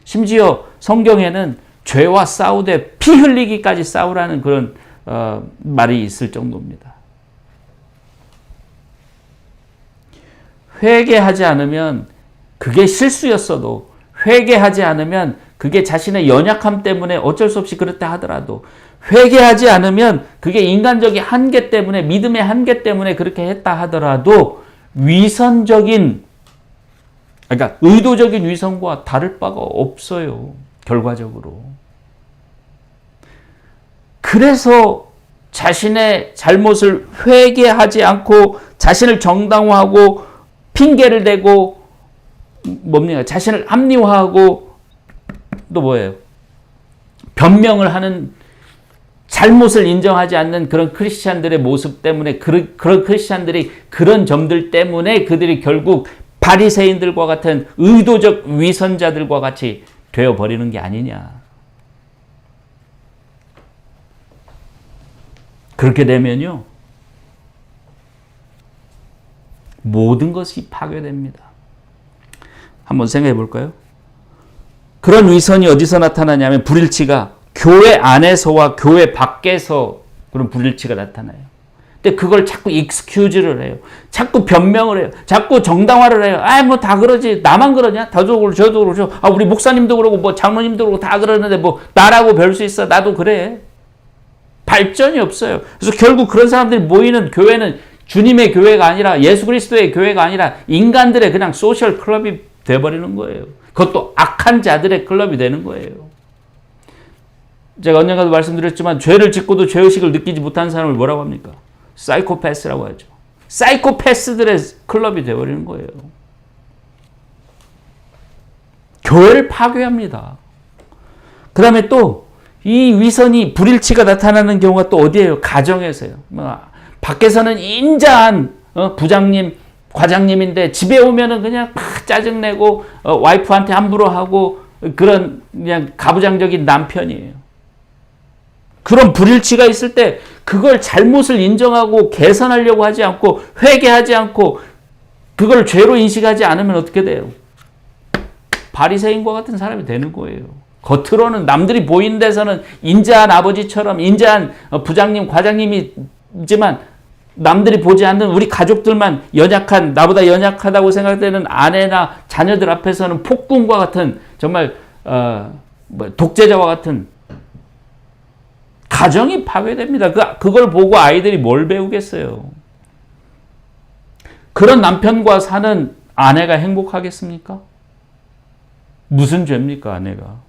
심지어 성경에는 죄와 싸우되 피 흘리기까지 싸우라는 그런 말이 있을 정도입니다. 회개하지 않으면 그게 실수였어도, 회개하지 않으면 그게 자신의 연약함 때문에 어쩔 수 없이 그렇다 하더라도, 회개하지 않으면 그게 인간적인 한계 때문에, 믿음의 한계 때문에 그렇게 했다 하더라도 위선적인, 그러니까 의도적인 위선과 다를 바가 없어요. 결과적으로. 그래서 자신의 잘못을 회개하지 않고 자신을 정당화하고 핑계를 대고 뭡니까? 자신을 합리화하고 또 뭐예요? 변명을 하는, 잘못을 인정하지 않는 그런 크리스찬들의 모습 때문에, 그런 크리스찬들이 그런 점들 때문에 그들이 결국 바리새인들과 같은 의도적 위선자들과 같이 되어버리는 게 아니냐. 그렇게 되면요, 모든 것이 파괴됩니다. 한번 생각해 볼까요? 그런 위선이 어디서 나타나냐면, 불일치가 교회 안에서와 교회 밖에서 그런 불일치가 나타나요. 근데 그걸 자꾸 익스큐즈를 해요. 자꾸 변명을 해요. 자꾸 정당화를 해요. 뭐 다 그러지. 나만 그러냐? 저도 그러고 저도 그러죠. 우리 목사님도 그러고 뭐 장로님도 그러고 다 그러는데 뭐 나라고 별 수 있어. 나도 그래. 발전이 없어요. 그래서 결국 그런 사람들이 모이는 교회는 주님의 교회가 아니라, 예수 그리스도의 교회가 아니라 인간들의 그냥 소셜 클럽이 돼버리는 거예요. 그것도 악한 자들의 클럽이 되는 거예요. 제가 언젠가도 말씀드렸지만, 죄를 짓고도 죄의식을 느끼지 못하는 사람을 뭐라고 합니까? 사이코패스라고 하죠. 사이코패스들의 클럽이 되어버리는 거예요. 교회를 파괴합니다. 그 다음에 또 이 위선이, 불일치가 나타나는 경우가 또 어디예요? 가정에서요. 밖에서는 인자한 부장님, 과장님인데 집에 오면은 그냥 막 짜증내고 와이프한테 함부로 하고 그런 그냥 가부장적인 남편이에요. 그런 불일치가 있을 때 그걸 잘못을 인정하고 개선하려고 하지 않고 회개하지 않고 그걸 죄로 인식하지 않으면 어떻게 돼요? 바리새인과 같은 사람이 되는 거예요. 겉으로는 남들이 보이는 데서는 인자한 아버지처럼 인자한 부장님, 과장님이지만 남들이 보지 않는 우리 가족들만 연약한, 나보다 연약하다고 생각되는 아내나 자녀들 앞에서는 폭군과 같은, 정말 독재자와 같은 가정이 파괴됩니다. 그걸 보고 아이들이 뭘 배우겠어요? 그런 남편과 사는 아내가 행복하겠습니까? 무슨 죄입니까, 아내가?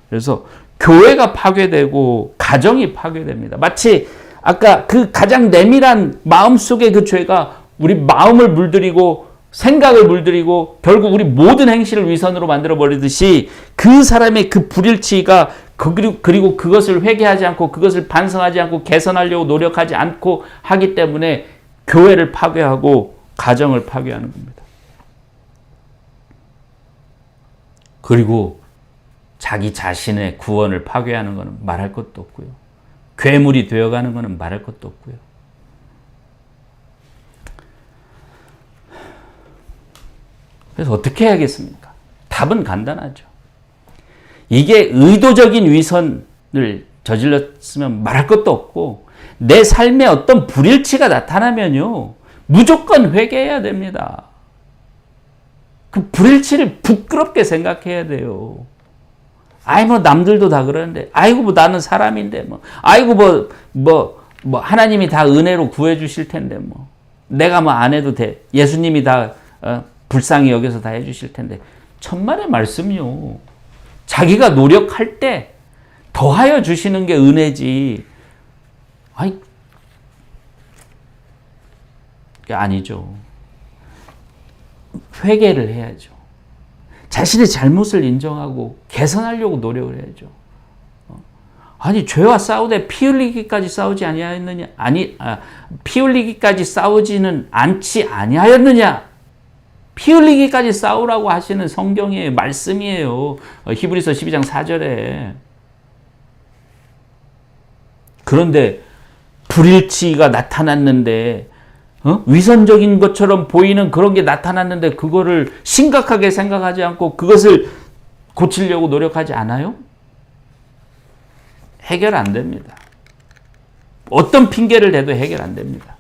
그래서 교회가 파괴되고 가정이 파괴됩니다. 마치 아까 그 가장 내밀한 마음속의 그 죄가 우리 마음을 물들이고 생각을 물들이고 결국 우리 모든 행실을 위선으로 만들어버리듯이, 그 사람의 그 불일치가, 그리고 그것을 회개하지 않고 그것을 반성하지 않고 개선하려고 노력하지 않고 하기 때문에 교회를 파괴하고 가정을 파괴하는 겁니다. 그리고 자기 자신의 구원을 파괴하는 것은 말할 것도 없고요. 괴물이 되어가는 것은 말할 것도 없고요. 그래서 어떻게 해야겠습니까? 답은 간단하죠. 이게 의도적인 위선을 저질렀으면 말할 것도 없고, 내 삶에 어떤 불일치가 나타나면요, 무조건 회개해야 됩니다. 그 불일치를 부끄럽게 생각해야 돼요. 뭐 남들도 다 그러는데, 뭐 나는 사람인데, 하나님이 다 은혜로 구해주실 텐데, 내가 안 해도 돼. 예수님이 다, 불쌍히 여겨서 다 해주실 텐데. 천만의 말씀이요. 자기가 노력할 때 더하여 주시는 게 은혜지. 그게 아니죠. 회개를 해야죠. 자신의 잘못을 인정하고 개선하려고 노력을 해야죠. 죄와 싸우되 피 흘리기까지 싸우지 아니하였느냐? 피 흘리기까지 싸우지는 않지 아니하였느냐? 피 흘리기까지 싸우라고 하시는 성경의 말씀이에요. 히브리서 12장 4절에. 그런데 불일치가 나타났는데 위선적인 것처럼 보이는 그런 게 나타났는데 그거를 심각하게 생각하지 않고 그것을 고치려고 노력하지 않아요? 해결 안 됩니다. 어떤 핑계를 대도 해결 안 됩니다.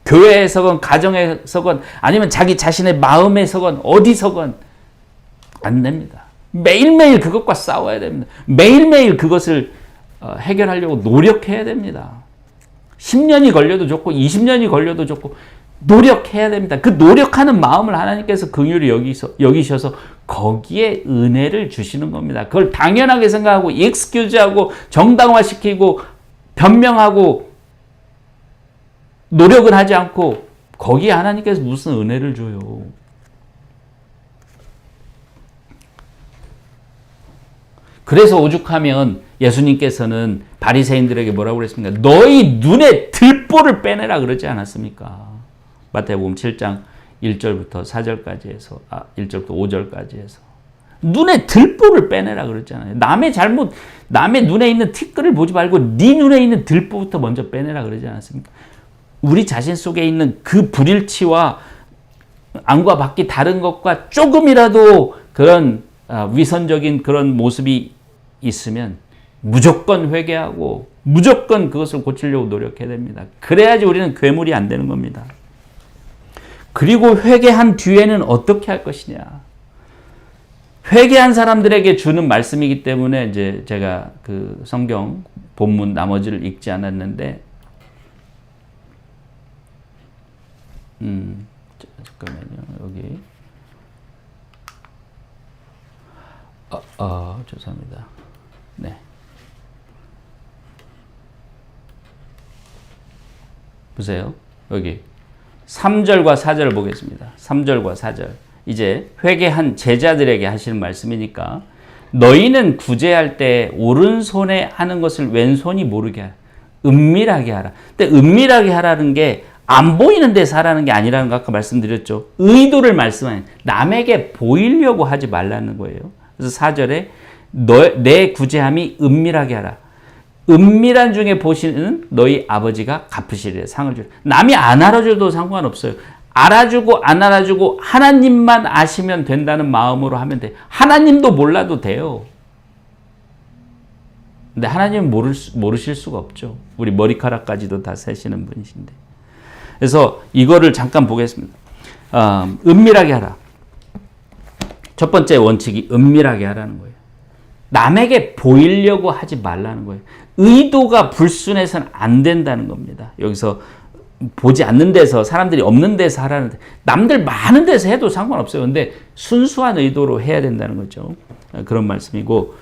교회에서건 가정에서건 아니면 자기 자신의 마음에서건 어디서건 안 됩니다. 매일매일 그것과 싸워야 됩니다. 매일매일 그것을 해결하려고 노력해야 됩니다. 10년이 걸려도 좋고 20년이 걸려도 좋고 노력해야 됩니다. 그 노력하는 마음을 하나님께서 긍휼히 여기셔서 거기에 은혜를 주시는 겁니다. 그걸 당연하게 생각하고 익스큐즈하고 정당화시키고 변명하고 노력은 하지 않고 거기에 하나님께서 무슨 은혜를 줘요. 그래서 오죽하면 예수님께서는 바리새인들에게 뭐라고 그랬습니까? 너희 눈에 들보를 빼내라 그러지 않았습니까? 마태복음 7장 1절부터 4절까지 해서 1절부터 5절까지 해서 눈에 들보를 빼내라 그랬잖아요. 남의 잘못, 남의 눈에 있는 티끌을 보지 말고 네 눈에 있는 들보부터 먼저 빼내라 그러지 않았습니까? 우리 자신 속에 있는 그 불일치와 안과 밖이 다른 것과 조금이라도 그런 위선적인 그런 모습이 있으면 무조건 회개하고 무조건 그것을 고치려고 노력해야 됩니다. 그래야지 우리는 괴물이 안 되는 겁니다. 그리고 회개한 뒤에는 어떻게 할 것이냐. 회개한 사람들에게 주는 말씀이기 때문에 이제 제가 그 성경 본문 나머지를 읽지 않았는데 잠깐만요. 여기 죄송합니다. 네. 보세요. 여기 3절과 4절을 보겠습니다. 3절과 4절. 이제 회개한 제자들에게 하시는 말씀이니까 너희는 구제할 때 오른손에 하는 것을 왼손이 모르게 하라. 은밀하게 하라. 근데 은밀하게 하라는 게 안 보이는 데서 하라는 게 아니라는 거 아까 말씀드렸죠. 의도를 말씀하는 남에게 보이려고 하지 말라는 거예요. 그래서 4절에 내 구제함이 은밀하게 하라. 은밀한 중에 보시는 너희 아버지가 갚으시리라. 상을 주라. 남이 안 알아줘도 상관없어요. 알아주고 안 알아주고 하나님만 아시면 된다는 마음으로 하면 돼. 하나님도 몰라도 돼요. 근데 하나님은 모르실 수가 없죠. 우리 머리카락까지도 다 세시는 분이신데. 그래서 이거를 잠깐 보겠습니다. 은밀하게 하라. 첫 번째 원칙이 은밀하게 하라는 거예요. 남에게 보이려고 하지 말라는 거예요. 의도가 불순해서는 안 된다는 겁니다. 여기서 보지 않는 데서 사람들이 없는 데서 하라는데 남들 많은 데서 해도 상관없어요. 근데 순수한 의도로 해야 된다는 거죠. 그런 말씀이고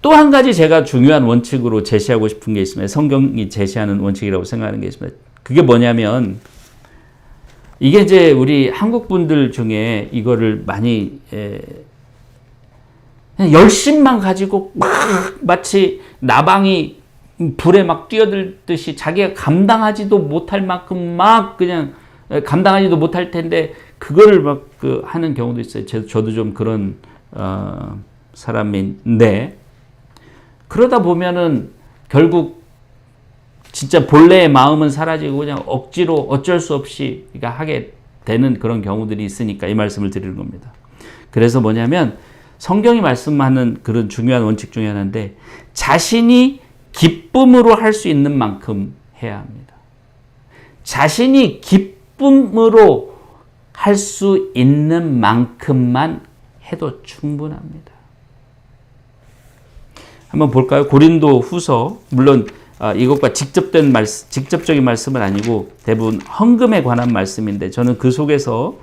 또 한 가지 제가 중요한 원칙으로 제시하고 싶은 게 있습니다. 성경이 제시하는 원칙이라고 생각하는 게 있습니다. 그게 뭐냐면 이게 이제 우리 한국 분들 중에 이거를 많이 그냥 열심만 가지고 막 마치 나방이 불에 막 뛰어들듯이 자기가 감당하지도 못할 만큼 막 그냥 감당하지도 못할 텐데 그거를 막 하는 경우도 있어요. 저도 좀 그런 사람인데 그러다 보면은 결국 진짜 본래의 마음은 사라지고 그냥 억지로 어쩔 수 없이 하게 되는 그런 경우들이 있으니까 이 말씀을 드리는 겁니다. 그래서 뭐냐면 성경이 말씀하는 그런 중요한 원칙 중에 하나인데 자신이 기쁨으로 할 수 있는 만큼 해야 합니다. 자신이 기쁨으로 할 수 있는 만큼만 해도 충분합니다. 한번 볼까요? 고린도 후서, 물론 이것과 직접적인 말씀은 아니고 대부분 헌금에 관한 말씀인데 저는 그 속에서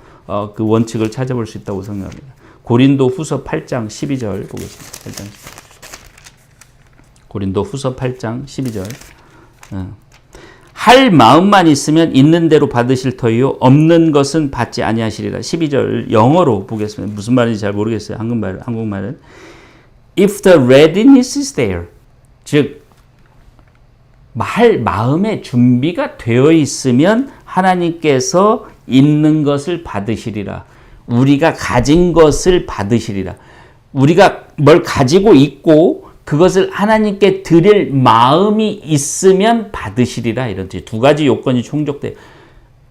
그 원칙을 찾아볼 수 있다고 생각합니다. 고린도 후서 8장 12절 보겠습니다. 8장 12절. 고린도 후서 8장 12절. 할 마음만 있으면 있는 대로 받으실 터이요 없는 것은 받지 아니하시리라. 12절 영어로 보겠습니다. 무슨 말인지 잘 모르겠어요. 한국말은 If the readiness is there, 즉 할 마음의 준비가 되어 있으면 하나님께서 있는 것을 받으시리라. 우리가 가진 것을 받으시리라. 우리가 뭘 가지고 있고 그것을 하나님께 드릴 마음이 있으면 받으시리라. 이런 두 가지 요건이 충족돼요.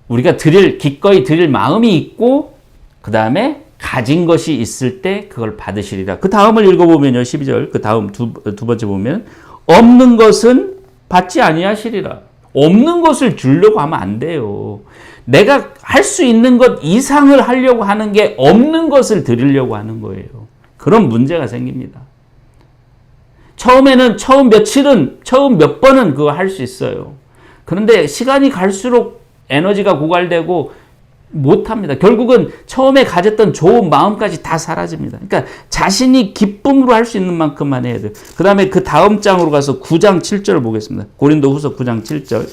우리가 기꺼이 드릴 마음이 있고 그 다음에 가진 것이 있을 때 그걸 받으시리라. 그 다음을 읽어보면요. 12절 그 다음 두 번째 보면 없는 것은 받지 아니하시리라. 없는 것을 주려고 하면 안 돼요. 내가 할 수 있는 것 이상을 하려고 하는 게 없는 것을 드리려고 하는 거예요. 그런 문제가 생깁니다. 처음에는 처음 몇 번은 그거 할 수 있어요. 그런데 시간이 갈수록 에너지가 고갈되고 못합니다. 결국은 처음에 가졌던 좋은 마음까지 다 사라집니다. 그러니까 자신이 기쁨으로 할 수 있는 만큼만 해야 돼요. 그 다음에 그 다음 장으로 가서 9장 7절을 보겠습니다. 고린도후서 9장 7절.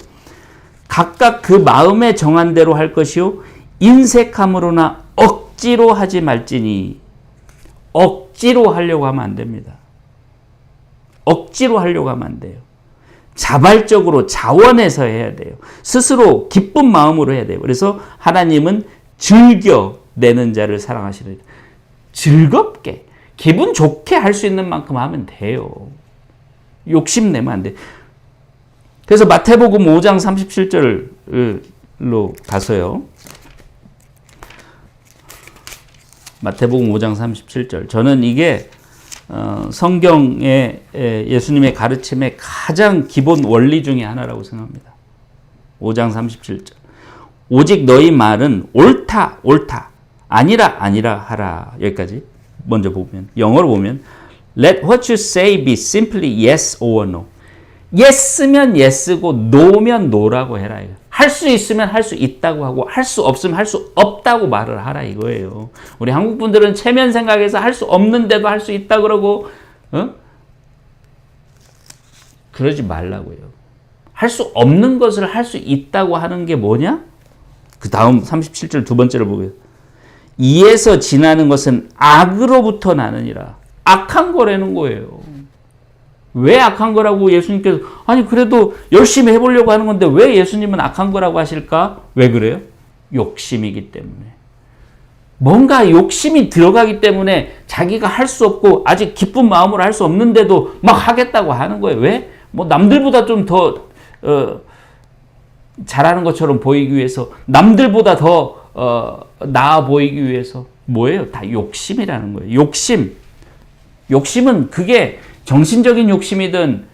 각각 그 마음에 정한 대로 할 것이요 인색함으로나 억지로 하지 말지니. 억지로 하려고 하면 안 됩니다. 억지로 하려고 하면 안 돼요. 자발적으로 자원해서 해야 돼요. 스스로 기쁜 마음으로 해야 돼요. 그래서 하나님은 즐겨 내는 자를 사랑하시리라. 즐겁게 기분 좋게 할 수 있는 만큼 하면 돼요. 욕심내면 안 돼. 그래서 마태복음 5장 37절로 가서요. 마태복음 5장 37절. 저는 이게 성경의 예수님의 가르침의 가장 기본 원리 중에 하나라고 생각합니다. 5장 37절. 오직 너희 말은 옳다, 아니라 하라. 여기까지 먼저 보면, 영어로 보면 Let what you say be simply yes or no. yes면 yes고 no면 no라고 해라. 할 수 있으면 할 수 있다고 하고 할 수 없으면 할 수 없다고 말을 하라 이거예요. 우리 한국 분들은 체면 생각해서 할 수 없는데도 할 수 있다 그러고 그러지 말라고요. 할 수 없는 것을 할 수 있다고 하는 게 뭐냐? 그 다음 37절 두 번째를 보게요. 이에서 지나는 것은 악으로부터 나느니라. 악한 거라는 거예요. 왜 악한 거라고 예수님께서 아니 그래도 열심히 해보려고 하는 건데 왜 예수님은 악한 거라고 하실까? 왜 그래요? 욕심이기 때문에. 뭔가 욕심이 들어가기 때문에 자기가 할 수 없고 아직 기쁜 마음으로 할 수 없는데도 막 하겠다고 하는 거예요. 왜? 뭐 남들보다 좀 더 잘하는 것처럼 보이기 위해서, 남들보다 더 나아 보이기 위해서. 뭐예요? 다 욕심이라는 거예요. 욕심은 그게 정신적인 욕심이든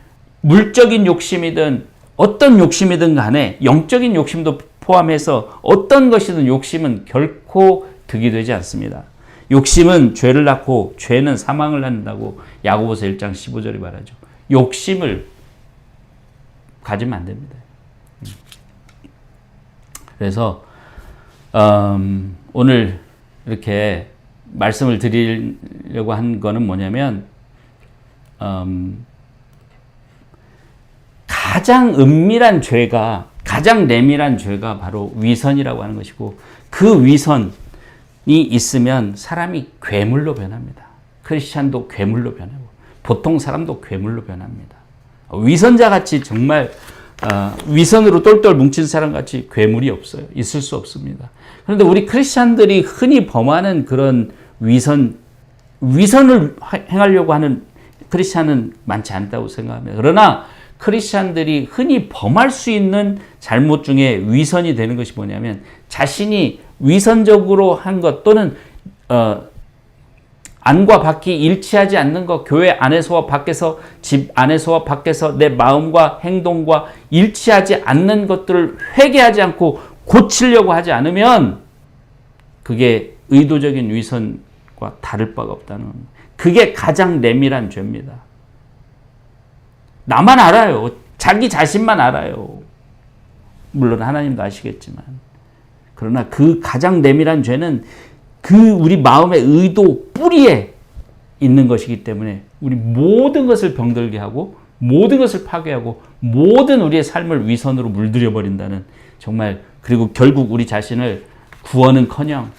물적인 욕심이든 어떤 욕심이든 간에 영적인 욕심도 포함해서 어떤 것이든 욕심은 결코 득이 되지 않습니다. 욕심은 죄를 낳고 죄는 사망을 낳는다고 야고보서 1장 15절이 말하죠. 욕심을 가지면 안 됩니다. 그래서 오늘 이렇게 말씀을 드리려고 한 거는 뭐냐면 가장 은밀한 죄가, 가장 내밀한 죄가 바로 위선이라고 하는 것이고, 그 위선이 있으면 사람이 괴물로 변합니다. 크리스찬도 괴물로 변하고 보통 사람도 괴물로 변합니다. 위선자 같이 정말 위선으로 똘똘 뭉친 사람 같이 괴물이 없어요. 있을 수 없습니다. 그런데 우리 크리스찬들이 흔히 범하는 그런 위선을 행하려고 하는 크리스찬은 많지 않다고 생각합니다. 그러나 크리스찬들이 흔히 범할 수 있는 잘못 중에 위선이 되는 것이 뭐냐면, 자신이 위선적으로 한 것 또는 안과 밖이 일치하지 않는 것, 교회 안에서와 밖에서, 집 안에서와 밖에서 내 마음과 행동과 일치하지 않는 것들을 회개하지 않고 고치려고 하지 않으면 그게 의도적인 위선과 다를 바가 없다는 겁니다. 그게 가장 내밀한 죄입니다. 나만 알아요. 자기 자신만 알아요. 물론 하나님도 아시겠지만. 그러나 그 가장 내밀한 죄는 그 우리 마음의 의도 뿌리에 있는 것이기 때문에 우리 모든 것을 병들게 하고 모든 것을 파괴하고 모든 우리의 삶을 위선으로 물들여 버린다는, 정말, 그리고 결국 우리 자신을 구원은커녕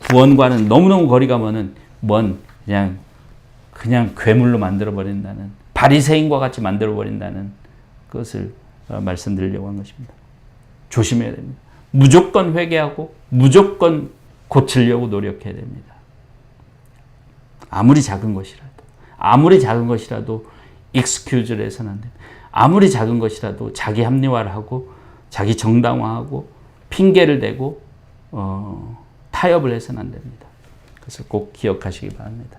구원과는 너무너무 거리가 먼 그냥 괴물로 만들어 버린다는, 바리새인과 같이 만들어 버린다는 것을 말씀드리려고 한 것입니다. 조심해야 됩니다. 무조건 회개하고 무조건 고치려고 노력해야 됩니다. 아무리 작은 것이라도 익스큐즈를 해서는 안 됩니다. 아무리 작은 것이라도 자기 합리화를 하고 자기 정당화하고 핑계를 대고 타협을 해서는 안 됩니다. 그래서 꼭 기억하시기 바랍니다.